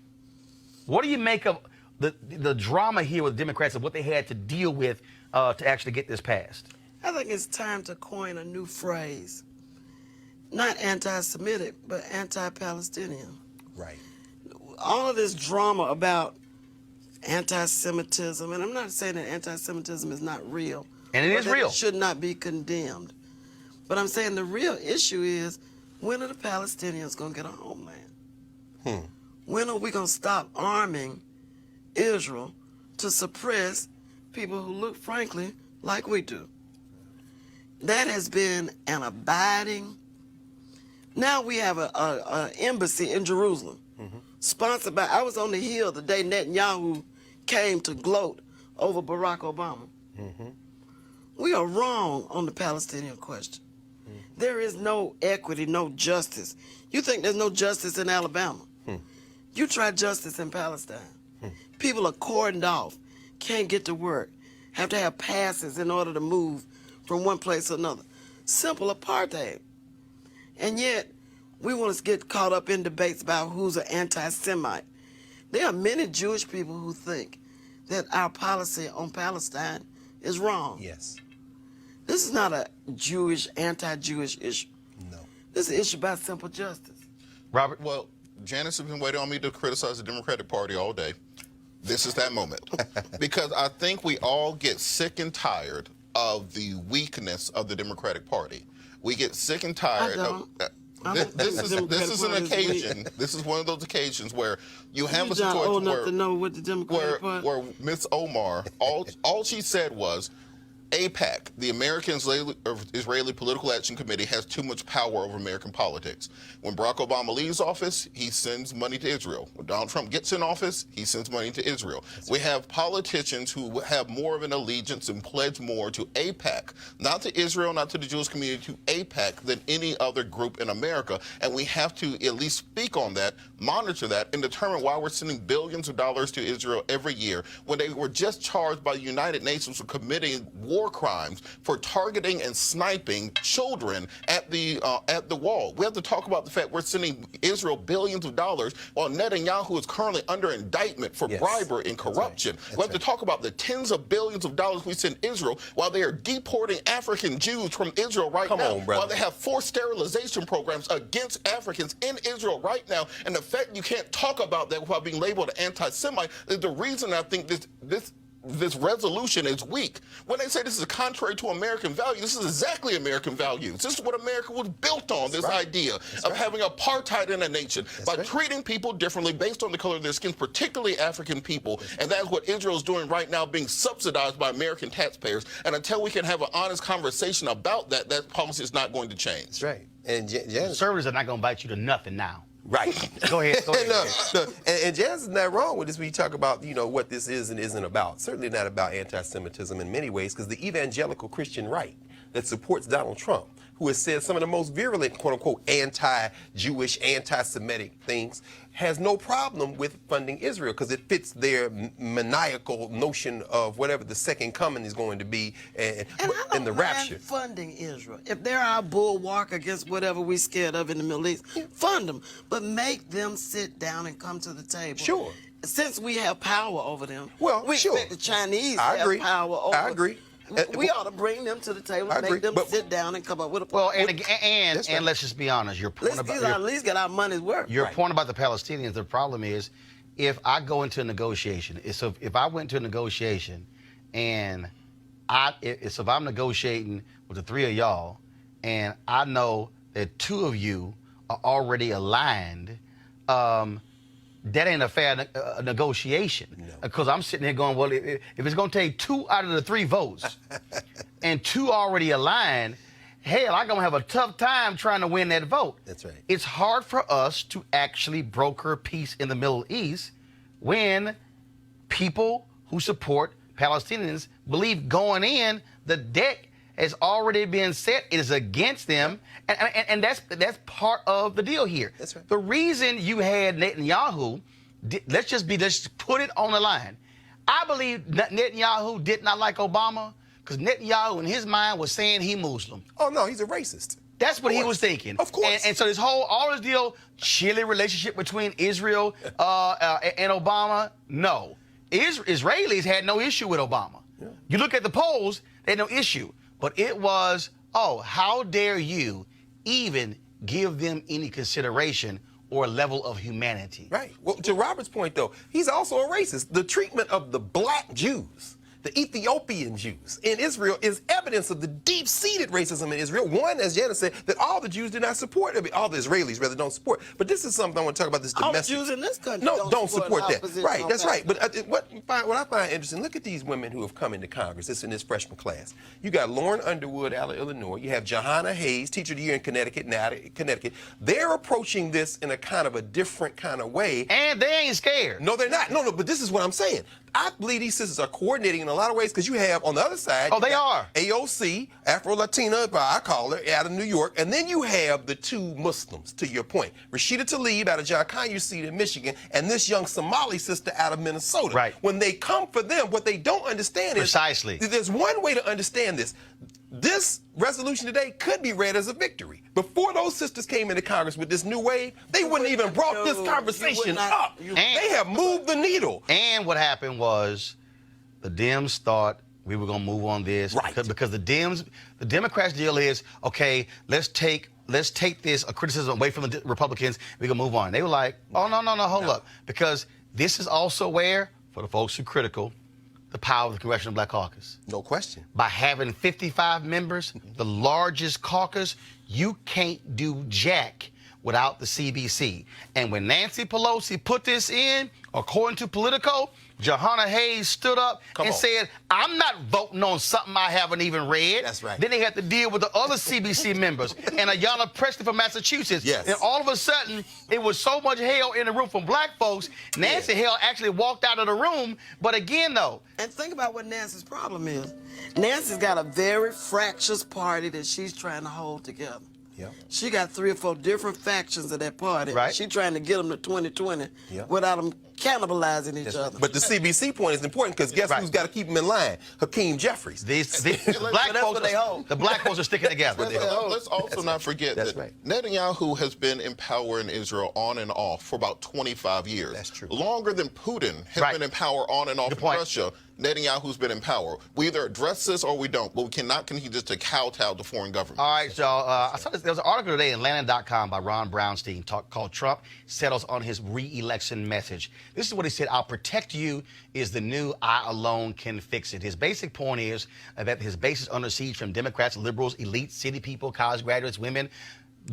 What do you make of the drama here with Democrats and what they had to deal with to actually get this passed? I think it's time to coin a new phrase. not anti-Semitic, but anti-Palestinian. Right. All of this drama about anti-Semitism, and I'm not saying that anti-Semitism is not real. And it is real. It should not be condemned. But I'm saying the real issue is, when are the Palestinians going to get a homeland? When are we going to stop arming Israel to suppress people who look, frankly, like we do? That has been an abiding. Now we have an embassy in Jerusalem, sponsored by. I was on the Hill the day Netanyahu came to gloat over Barack Obama. We are wrong on the Palestinian question. There is no equity, no justice. You think there's no justice in Alabama? You try justice in Palestine. People are cordoned off, can't get to work, have to have passes in order to move from one place to another. Simple apartheid. And yet, we want to get caught up in debates about who's an anti-Semite. There are many Jewish people who think that our policy on Palestine is wrong. Yes. This is not a Jewish, anti-Jewish issue. No. This is an issue about simple justice. Robert? Well, Janice has been waiting on me to criticize the Democratic Party all day. This is that moment. Because I think we all get sick and tired of the weakness of the Democratic Party. We get sick and tired of... This is an occasion. This is one of those occasions where you have a situation where Ms. Omar, all she said was, AIPAC, the American Israeli Political Action Committee, has too much power over American politics. When Barack Obama leaves office, he sends money to Israel. When Donald Trump gets in office, he sends money to Israel. We have politicians who have more of an allegiance and pledge more to AIPAC, not to Israel, not to the Jewish community, to AIPAC than any other group in America. And we have to at least speak on that, monitor that, and determine why we're sending billions of dollars to Israel every year when they were just charged by the United Nations with committing war crimes for targeting and sniping children at the wall. We have to talk about the fact we're sending Israel billions of dollars while Netanyahu is currently under indictment for bribery and corruption. We have to talk about the tens of billions of dollars we send Israel while they are deporting African Jews from Israel right now. While they have forced sterilization programs against Africans in Israel right now. And the fact you can't talk about that without being labeled an anti-Semite is the reason I think this resolution is weak. When they say this is contrary to American values, this is exactly American values. This is what America was built on, this idea of having apartheid in a nation by treating people differently based on the color of their skin, particularly African people. And that's what Israel is doing right now, being subsidized by American taxpayers. And until we can have an honest conversation about that, that policy is not going to change. That's right. And conservatives are not going to bite you to nothing now. Right. Go ahead. No. And Jazz is not wrong with this when you talk about, what this is and isn't about. Certainly not about anti-Semitism in many ways, because the evangelical Christian right that supports Donald Trump, who has said some of the most virulent, quote-unquote, anti-Jewish, anti-Semitic things, has no problem with funding Israel because it fits their maniacal notion of whatever the second coming is going to be and the rapture. Funding Israel. If they're our bulwark against whatever we're scared of in the Middle East, fund them. But make them sit down and come to the table. Sure. Since we have power over them, we expect the Chinese to have power over them. I agree. We ought to bring them to the table and make them sit down and come up with a plan. Well, and let's just be honest. Your point at least get our money's worth. Your point about the Palestinians, the problem is, if I go into a negotiation, so if I went to a negotiation and if I'm negotiating with the three of y'all and I know that two of you are already aligned, that ain't a fair negotiation. Because I'm sitting here going, well, if it's going to take 2 out of the 3 votes and 2 already aligned, hell, I'm going to have a tough time trying to win that vote. That's right. It's hard for us to actually broker peace in the Middle East when people who support Palestinians believe going in, the deck has already been set. It is against them. And that's part of the deal here. That's right. The reason you had Netanyahu, let's put it on the line. I believe Netanyahu did not like Obama because Netanyahu in his mind was saying he Muslim. Oh, no, he's a racist. That's what he was thinking. Of course. And so all this deal, chilly relationship between Israel and Obama, no. Israelis had no issue with Obama. Yeah. You look at the polls, they had no issue. But it was, oh, how dare you even give them any consideration or level of humanity. Right. Well, to Robert's point, though, he's also a racist. The treatment of the black Jews, the Ethiopian Jews in Israel, is evidence of the deep-seated racism in Israel. One, as Janice said, that all the Jews do not support. I mean, all the Israelis, rather, don't support. But this is something I want to talk about, this domestic. All the Jews in this country don't support that. Right, that's right. But But what I find interesting, look at these women who have come into Congress. This in this freshman class. You got Lauren Underwood out of Illinois. You have Johanna Hayes, Teacher of the Year in Connecticut, They're approaching this in a kind of a different kind of way. And they ain't scared. No, they're not. No, but this is what I'm saying. I believe these sisters are coordinating in a lot of ways, because you have on the other side. Oh, they are. AOC, Afro-Latina, I call her, out of New York. And then you have the two Muslims, to your point. Rashida Tlaib out of John Conyers seat in Michigan, and this young Somali sister out of Minnesota. Right. When they come for them, what they don't understand Precisely. is there's one way to understand this. This resolution today could be read as a victory. Before those sisters came into Congress with this new wave, they wouldn't even brought this conversation up. They have moved the needle. And what happened was the Dems thought we were going to move on this. Right. Because the Democrats' deal is, okay, let's take this criticism away from the Republicans. We're going to move on. They were like, oh, no, hold up. Because this is also where, for the folks who are critical, the power of the Congressional Black Caucus. No question. By having 55 members, the largest caucus, you can't do jack without the CBC. And when Nancy Pelosi put this in, according to Politico, Johanna Hayes stood up and said, I'm not voting on something I haven't even read. That's right. Then they had to deal with the other CBC members and Ayanna Pressley from Massachusetts. Yes. And all of a sudden, it was so much hell in the room from black folks, Nancy Hale actually walked out of the room. But again, though. And think about what Nancy's problem is. Nancy's got a very fractious party that she's trying to hold together. Yep. She got 3 or 4 different factions of that party. Right. She's trying to get them to 2020 without them cannibalizing each other. But the CBC point is important, because guess who's got to keep them in line? Hakeem Jeffries. The black folks are sticking together. Let's also not forget that Netanyahu has been in power in Israel on and off for about 25 years. That's true. Longer than Putin has been in power on and off in Russia. Netanyahu's been in power. We either address this or we don't, but we cannot continue just to kowtow to foreign government. All right, so I saw this. There was an article today in Landon.com by Ron Brownstein called Trump Settles on His Re-Election Message. This is what he said: I'll protect you is the new I alone can fix it. His basic point is that his base is under siege from Democrats, liberals, elites, city people, college graduates, women.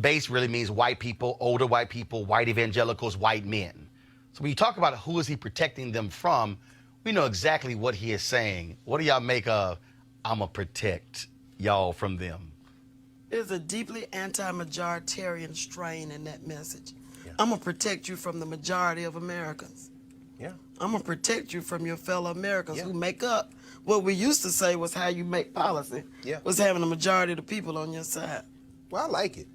Base really means white people, older white people, white evangelicals, white men. So when you talk about who is he protecting them from, we know exactly what he is saying. What do y'all make of, I'm going to protect y'all from them? There's a deeply anti-majoritarian strain in that message. I'm going to protect you from the majority of Americans. Yeah. I'm going to protect you from your fellow Americans who make up what we used to say was how you make policy, was having the majority of the people on your side. Well, I like it.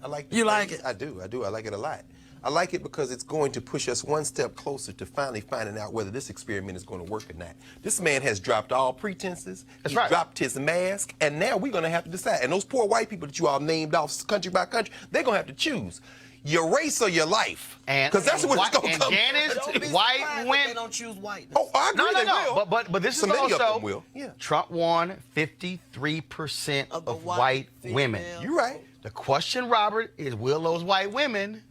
I like it. You like it? I do. I like it a lot. I like it because it's going to push us one step closer to finally finding out whether this experiment is going to work or not. This man has dropped all pretenses. He's dropped his mask, and now we're going to have to decide. And those poor white people that you all named off country by country, they're going to have to choose your race or your life. Because that's what it's going to come to. And white women. They don't choose whiteness. Oh, I agree. They will. But this So is many of also them will. Yeah. Trump won 53% of white women. You're right. The question, Robert, is will those white women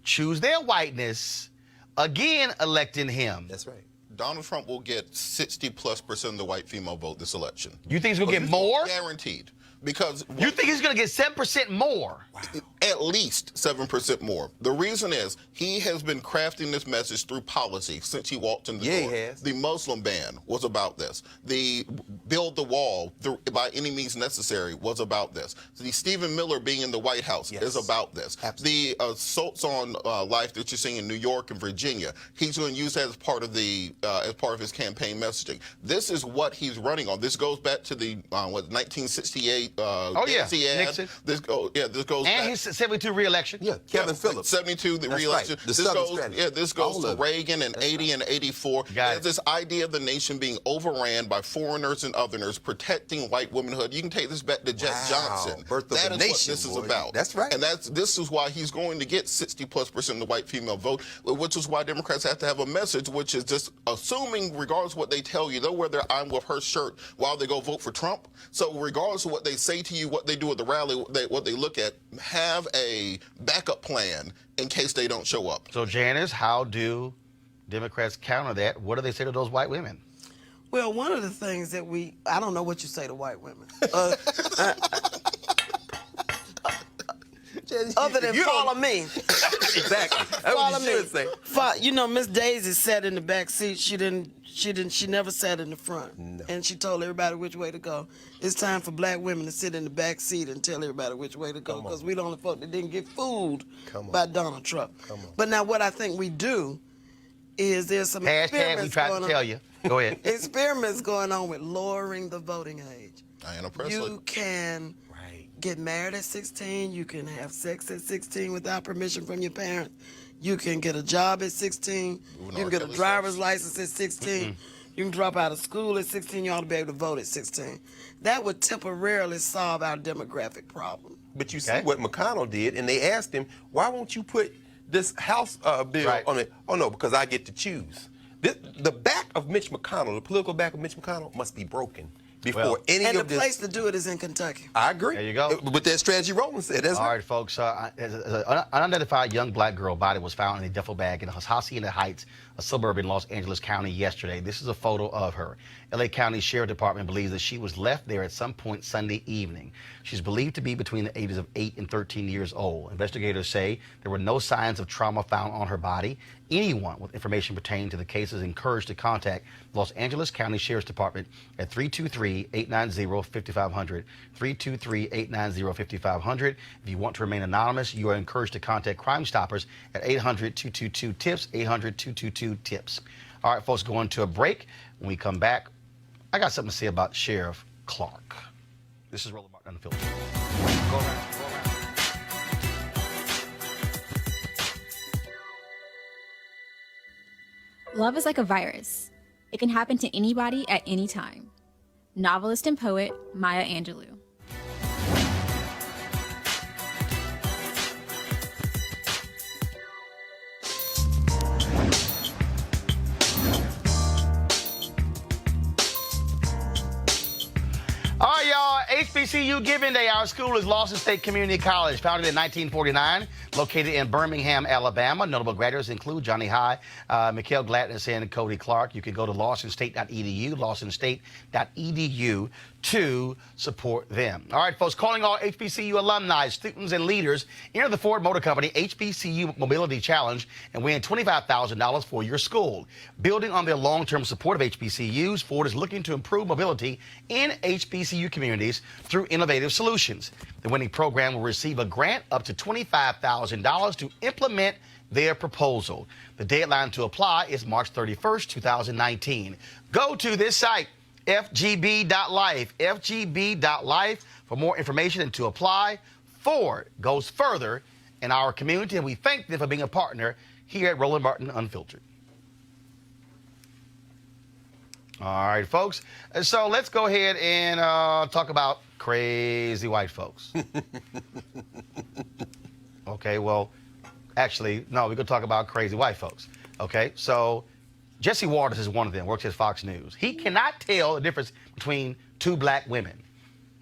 choose their whiteness, again electing him? That's right. Donald Trump will get 60+% of the white female vote this election. You think he's going to get more? Guaranteed. Because you think he's going to get 7% more? At least 7% more. The reason is he has been crafting this message through policy since he walked in the door. He has. The Muslim ban was about this. The build the wall by any means necessary was about this. The Stephen Miller being in the White House is about this. Absolutely. The assaults on life that you're seeing in New York and Virginia, he's going to use that as part of his campaign messaging. This is what he's running on. This goes back to the 1968. Nixon. This goes and back. his 72 re-election. Yeah, Kevin Phillips. 72, the re-election. Right. This goes to Reagan and 80 and 84. There's this idea of the nation being overran by foreigners and others protecting white womanhood. You can take this back to Jess Johnson. Birth of that the is nation, what this is boy. about. That's right. And this is why he's going to get 60+% of the white female vote, which is why Democrats have to have a message, which is just assuming, regardless of what they tell you, they'll wear their I'm with her shirt while they go vote for Trump. So regardless of what they say to you, what they do at the rally, what they look at, have have a backup plan in case they don't show up. So, Janice, how do Democrats counter that? What do they say to those white women? Well, one of the things that I don't know what you say to white women. Other than follow me. Exactly. That's what you should say. You know, Miss Daisy sat in the back seat. She never sat in the front. No. And she told everybody which way to go. It's time for black women to sit in the back seat and tell everybody which way to go, because we the only folk that didn't get fooled by Donald Trump. But now what I think we do is there's some experiments going on. Go ahead. Experiments going on with lowering the voting age. Diana Presley. You can get married at 16. You can have sex at 16 without permission from your parents. You can get a job at 16. You can get a driver's license at 16. You can drop out of school at 16. You ought to be able to vote at 16. That would temporarily solve our demographic problem. But you see what McConnell did, and they asked him, why won't you put this House bill on it? Oh, no, because I get to choose. The back of Mitch McConnell, the political back of Mitch McConnell, must be broken before any of this. And the place to do it is in Kentucky. I agree. There you go. With that strategy Roland said. All right, folks. An unidentified young black girl body was found in a duffel bag in Hacienda Heights, a suburb in Los Angeles County yesterday. This is a photo of her. L.A. County Sheriff Department believes that she was left there at some point Sunday evening. She's believed to be between the ages of 8 and 13 years old. Investigators say there were no signs of trauma found on her body. Anyone with information pertaining to the case is encouraged to contact Los Angeles County Sheriff's Department at 323-890-5500, 323-890-5500. If you want to remain anonymous, you are encouraged to contact Crime Stoppers at 800-222-TIPS, 800-222-TIPS. All right, folks, going to a break. When we come back, I got something to say about Sheriff Clark. This is Roland Martin Unfiltered. Go around. Love is like a virus. It can happen to anybody at any time. Novelist and poet Maya Angelou. All right, y'all. HBCU Giving Day. Our school is Lawson State Community College, founded in 1949, located in Birmingham, Alabama. Notable graduates include Johnny High, Mikhail Gladness, and Cody Clark. You can go to lawsonstate.edu, lawsonstate.edu to support them. All right, folks, calling all HBCU alumni, students, and leaders, enter the Ford Motor Company HBCU Mobility Challenge and win $25,000 for your school. Building on their long-term support of HBCUs, Ford is looking to improve mobility in HBCU communities through innovative solutions. The winning program will receive a grant up to $25,000 to implement their proposal. The deadline to apply is March 31st, 2019. Go to this site, FGB.Life, FGB.Life, for more information and to apply. Ford goes further in our community, and we thank them for being a partner here at Roland Martin Unfiltered. All right, folks. So let's go ahead and talk about crazy white folks. Okay, well, actually, no, we're going to talk about crazy white folks. Okay, so Jesse Waters is one of them, works at Fox News. He cannot tell the difference between two black women.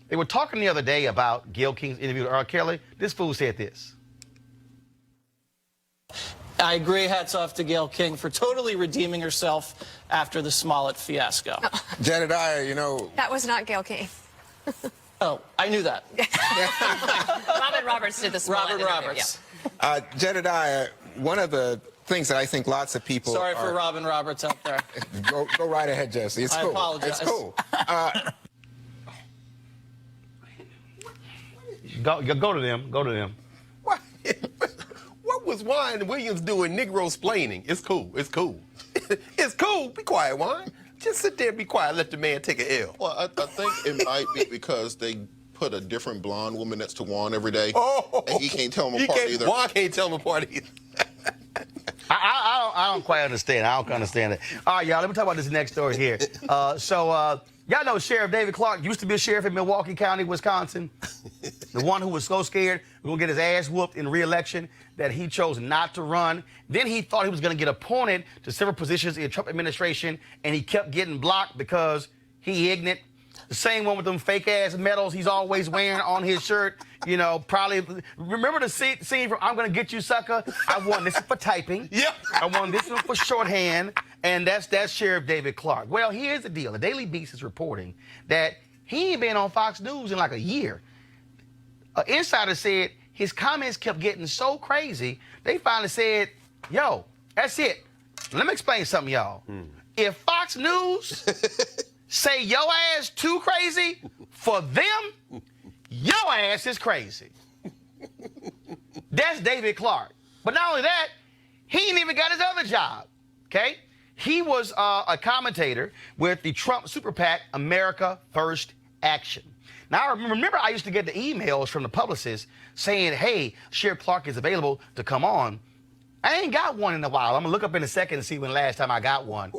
They were talking the other day about Gayle King's interview with R. Kelly. This fool said this. I agree. Hats off to Gayle King for totally redeeming herself after the Smollett fiasco. Jedediah, you know... That was not Gayle King. Oh, I knew that. Robin Roberts did the Smollett Robin Roberts. Yeah. Jedediah, one of the things that I think lots of people Sorry for Robin Roberts out there. Go right ahead, Jesse. It's cool. I apologize. It's cool. Go to them. Go to them. What was Wine Williams doing Negro-splaining? It's cool. It's cool. It's cool. Be quiet, Wine. Just sit there and be quiet. Let the man take an L. Well, I think it might be because they put a different blonde woman next to Juan every day. Oh, and he can't tell them apart either. Juan can't tell them apart either. I don't quite understand. I don't understand it. All right, y'all, let me talk about this next story here. Y'all know Sheriff David Clark used to be a sheriff in Milwaukee County, Wisconsin. The one who was so scared he was going to get his ass whooped in re-election that he chose not to run. Then he thought he was going to get appointed to several positions in the Trump administration, and he kept getting blocked because he ignorant. The same one with them fake-ass medals he's always wearing on his shirt. You know, probably, remember the scene from I'm Gonna Get You, Sucker? I won this one for typing. Yep. I won this one for shorthand, and that's Sheriff David Clark. Well, here's the deal. The Daily Beast is reporting that he ain't been on Fox News in like a year. An insider said his comments kept getting so crazy, they finally said, yo, that's it. Let me explain something, y'all. If Fox News say your ass too crazy, for them, your ass is crazy. That's David Clark. But not only that, he ain't even got his other job, okay? He was a commentator with the Trump super PAC, America First Action. Now, I remember I used to get the emails from the publicists saying, hey, Sheriff Clark is available to come on. I ain't got one in a while. I'm going to look up in a second and see when last time I got one.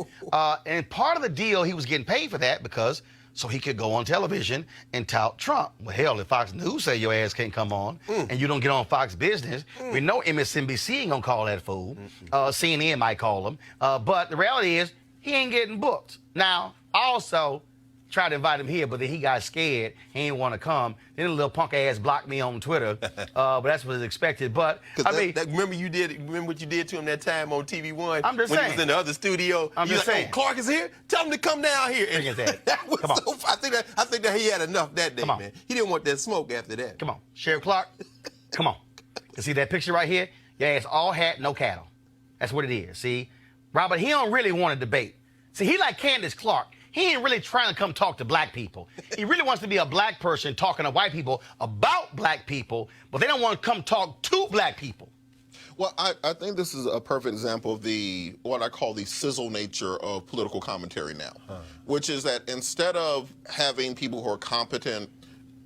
And part of the deal, he was getting paid for that because so he could go on television and tout Trump. Well, hell, if Fox News say your ass can't come on and you don't get on Fox Business, we know MSNBC ain't going to call that fool. CNN might call him. But the reality is he ain't getting booked. Now, also, tried to invite him here, but then he got scared. He didn't want to come. Then the little punk ass blocked me on Twitter. But that's what was expected. But I mean, remember what you did to him that time on TV1? I'm just when saying. he was in the other studio. I'm just saying. Oh, Clark is here. Tell him to come down here. Bring his ass. That was Come on. so. I think that he had enough that day, man. He didn't want that smoke after that. Come on, Sheriff Clark. Come on. You see that picture right here? Your ass all hat, no cattle. That's what it is. See, Robert, he don't really want to debate. See, he like Candace Clark. He ain't really trying to come talk to black people. He really wants to be a black person talking to white people about black people, but they don't want to come talk to black people. Well, I think this is a perfect example of what I call the sizzle nature of political commentary now, which is that instead of having people who are competent,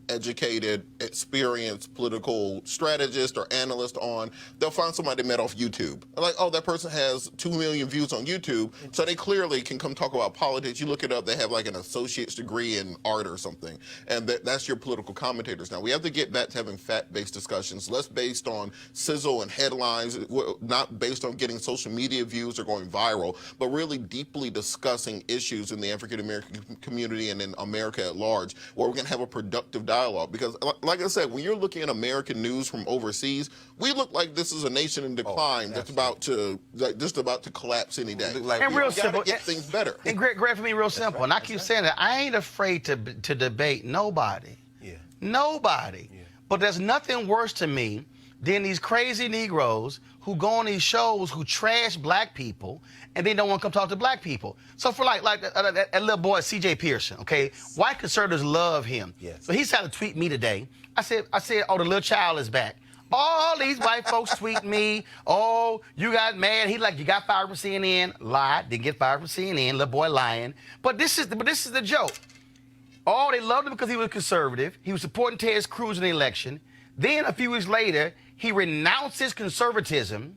educated, experienced political strategist or analyst on, they'll find somebody they met off YouTube. Like, oh, that person has 2 million views on YouTube, so they clearly can come talk about politics. You look it up, they have like an associate's degree in art or something, and that's your political commentators. Now, we have to get back to having fact-based discussions, less based on sizzle and headlines, not based on getting social media views or going viral, but really deeply discussing issues in the African-American community and in America at large, where we're going to have a productive dialogue. Because, like I said, when you're looking at American news from overseas, we look like this is a nation in decline that's just about to collapse any day. Like and real simple, get things better. And Greg, for me, real simple. And I keep saying that I ain't afraid to debate nobody. Nobody. But there's nothing worse to me than these crazy Negroes who go on these shows who trash black people and they don't want to come talk to black people. So for like that little boy, C.J. Pearson, okay? White conservatives love him. So he's had to tweet me today. I said, oh, the little child is back. All these white folks tweet me, oh, you got mad. He like, you got fired from CNN. Lied, didn't get fired from CNN, little boy lying. But this is the joke. Oh, they loved him because he was conservative. He was supporting Ted Cruz in the election. Then a few weeks later, he renounced his conservatism.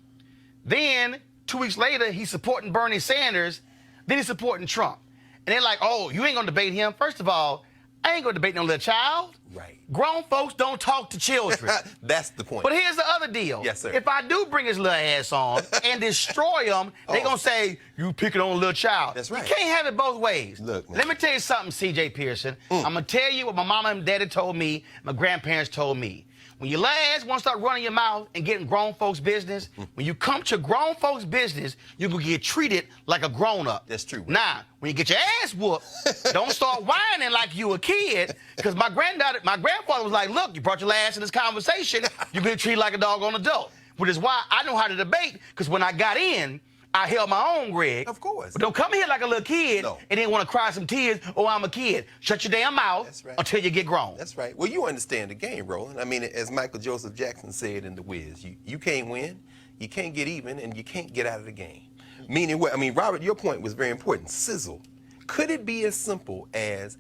Then 2 weeks later, he's supporting Bernie Sanders. Then he's supporting Trump. And they're like, oh, you ain't going to debate him. First of all, I ain't going to debate no little child. Right. Grown folks don't talk to children. That's the point. But here's the other deal. Yes, sir. If I do bring his little ass on and destroy him, they're going to say, you picking on a little child. That's right. You can't have it both ways. Look, man. Let me tell you something, C.J. Pearson. I'm going to tell you what my mama and daddy told me, my grandparents told me. When your little ass want to start running your mouth and getting grown folks' business, when you come to grown folks' business, you're going to get treated like a grown-up. That's true. Now, when you get your ass whooped, don't start whining like you a kid, because my grandfather was like, look, you brought your ass in this conversation, you're going to treat like a doggone adult, which is why I know how to debate, because when I got in, I held my own, Greg. Of course. But don't come here like a little kid and then want to cry some tears, oh, I'm a kid. Shut your damn mouth until you get grown. That's right. Well, you understand the game, Roland. I mean, as Michael Joseph Jackson said in The Wiz, you can't win, you can't get even, and you can't get out of the game. Meaning what? I mean, Robert, your point was very important. Sizzle. Could it be as simple as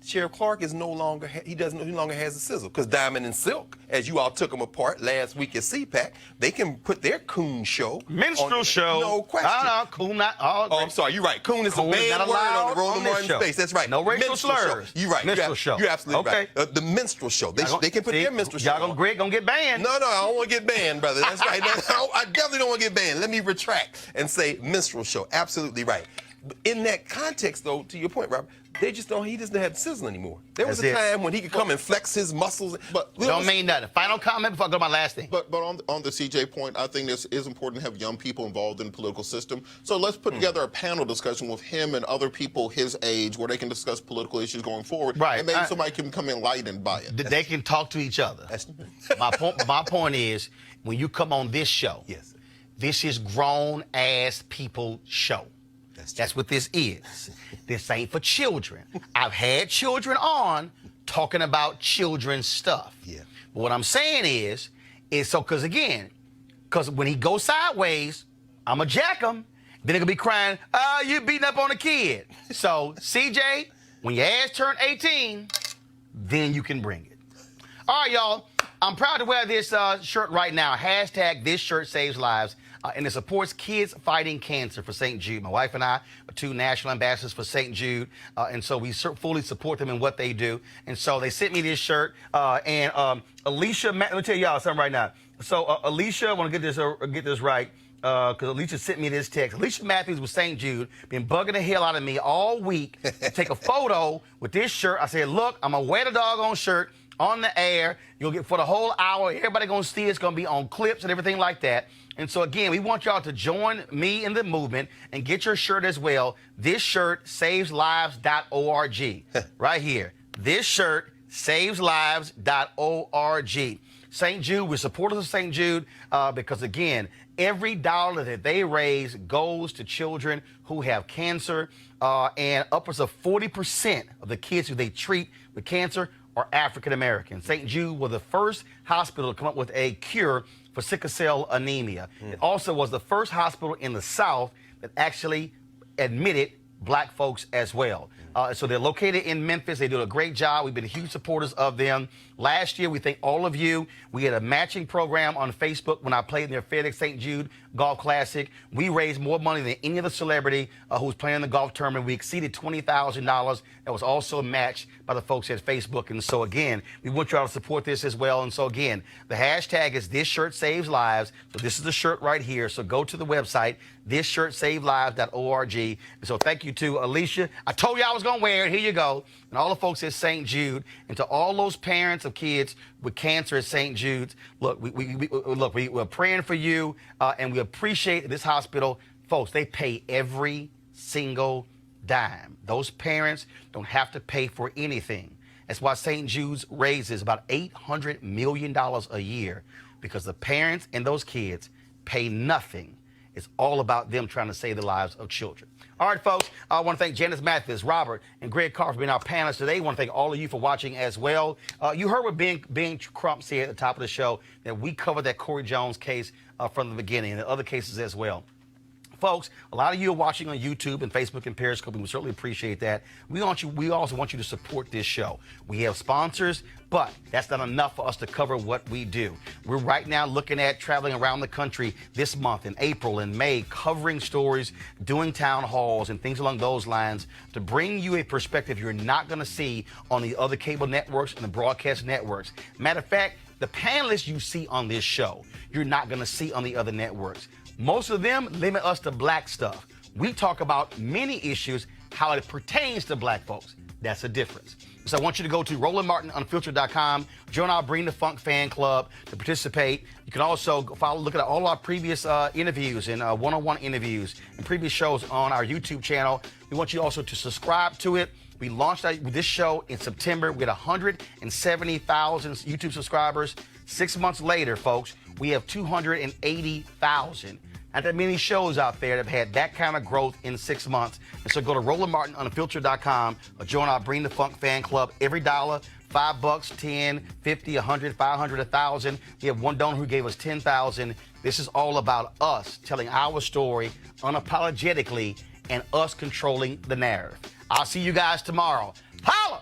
Sheriff Clark is no longer has a sizzle, because Diamond and Silk, as you all took them apart last week at CPAC, they can put their coon show. Minstrel show. No question. Coon not. Oh, I'm sorry. You're right. Coon is a bad word on the Roland Martin space. That's right. No racial slurs. You're right. Minstrel show. You're absolutely right. The minstrel show. They can put their minstrel show. Y'all gonna get banned. No, I don't want to get banned, brother. That's right. I definitely don't want to get banned. Let me retract and say minstrel show. Absolutely right. In that context, though, to your point, Robert, They just don't. He doesn't have the sizzle anymore. There was That's a it. time when he could come and flex his muscles. But Don't mean nothing. Final comment before I go to my last thing. But on the CJ point, I think this is important to have young people involved in the political system. So let's put together a panel discussion with him and other people his age where they can discuss political issues going forward. Right. And maybe somebody can become enlightened by it. They can talk to each other. My point is, when you come on this show, yes, this is grown-ass people show. That's what this is. This ain't for children. I've had children on talking about children's stuff. Yeah. But what I'm saying is so, because when he goes sideways, I'm going to jack him. Then they're going to be crying, you beating up on a kid. So, CJ, when your ass turn 18, then you can bring it. All right, y'all. I'm proud to wear this shirt right now. Hashtag this shirt saves lives. And it supports kids fighting cancer for St. Jude. My wife and I are 2 national ambassadors for St. Jude. And so we fully support them in what they do. And so they sent me this shirt. And Alicia, let me tell y'all something right now. So Alicia, I want to get this right. Because Alicia sent me this text. Alicia Matthews with St. Jude been bugging the hell out of me all week to take a photo with this shirt. I said, look, I'm going to wear the doggone shirt on the air. You'll get for the whole hour. Everybody going to see it. It's going to be on clips and everything like that. And so, again, we want y'all to join me in the movement and get your shirt as well. This shirt, saveslives.org. Right here. This shirt, saveslives.org. St. Jude, we're supporters of St. Jude because, again, every dollar that they raise goes to children who have cancer, and upwards of 40% of the kids who they treat with cancer are African American. St. Jude was the first hospital to come up with a cure for sickle cell anemia. It also was the first hospital in the South that actually admitted black folks as well. So they're located in Memphis. They do a great job. We've been huge supporters of them. Last year, we thank all of you. We had a matching program on Facebook when I played in their FedEx St. Jude Golf Classic. We raised more money than any other celebrity who was playing in the golf tournament. We exceeded $20,000. That was also matched by the folks at Facebook. And so, again, we want y'all to support this as well. And so, again, the hashtag is This Shirt Saves Lives. So this is the shirt right here. So go to the website, thisshirtsaveslives.org. And so thank you to Alicia. I told you I was going to wear it. Here you go. And all the folks at St. Jude, and to all those parents of kids with cancer at St. Jude's, look, we're praying for you, and we appreciate this hospital. Folks, they pay every single dime. Those parents don't have to pay for anything. That's why St. Jude's raises about $800 million a year, because the parents and those kids pay nothing. It's all about them trying to save the lives of children. All right, folks, I want to thank Janice Mathis, Robert, and Greg Carr for being our panelists today. I want to thank all of you for watching as well. You heard what Ben Crump said at the top of the show, that we covered that Cory Jones case from the beginning, and the other cases as well. Folks, a lot of you are watching on YouTube and Facebook and Periscope, and we certainly appreciate that. We also want you to support this show. We have sponsors, but that's not enough for us to cover what we do. We're right now looking at traveling around the country this month in April and May, covering stories, doing town halls and things along those lines to bring you a perspective you're not going to see on the other cable networks and the broadcast networks. Matter of fact, the panelists you see on this show, you're not going to see on the other networks. Most of them limit us to black stuff. We talk about many issues, how it pertains to black folks. That's the difference. So I want you to go to RolandMartinUnfiltered.com, join our Bring the Funk fan club to participate. You can also look at all our previous interviews and one-on-one interviews and previous shows on our YouTube channel. We want you also to subscribe to it. We launched this show in September. We had 170,000 YouTube subscribers. 6 months later, folks, we have 280,000. Not that many shows out there that have had that kind of growth in 6 months. And so go to RolandMartinUnfiltered.com or join our Bring the Funk fan club. Every dollar, $5, 10, 50, 100, 500, 1,000. We have one donor who gave us 10,000. This is all about us telling our story unapologetically and us controlling the narrative. I'll see you guys tomorrow. Holla!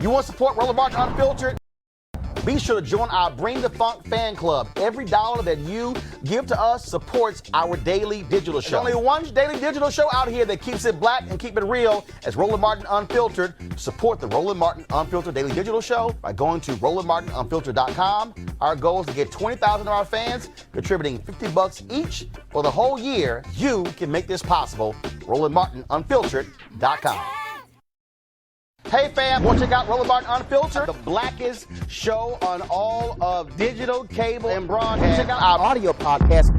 You want to support Roland Martin Unfiltered? Be sure to join our Bring the Funk fan club. Every dollar that you give to us supports our daily digital show. There's only one daily digital show out here that keeps it black and keep it real as Roland Martin Unfiltered. Support the Roland Martin Unfiltered daily digital show by going to RolandMartinUnfiltered.com. Our goal is to get 20,000 of our fans contributing $50 each for the whole year. You can make this possible. RolandMartinUnfiltered.com. Hey fam, want to check out Roland Martin Unfiltered, the blackest show on all of digital, cable, and broadcast. Check out our audio podcast.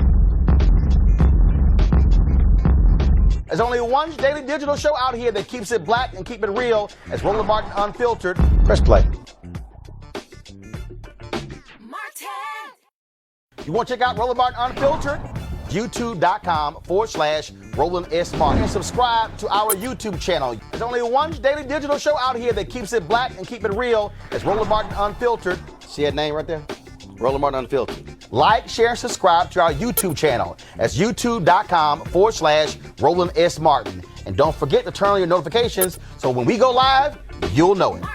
There's only one daily digital show out here that keeps it black and keep it real as Roland Martin Unfiltered. Press play. You want to check out Roland Martin Unfiltered? YouTube.com/Roland S. Martin. And subscribe to our YouTube channel. There's only one daily digital show out here that keeps it black and keep it real. It's Roland Martin Unfiltered. See that name right there? Roland Martin Unfiltered. Like, share, and subscribe to our YouTube channel. That's YouTube.com/Roland S. Martin. And don't forget to turn on your notifications so when we go live, you'll know it.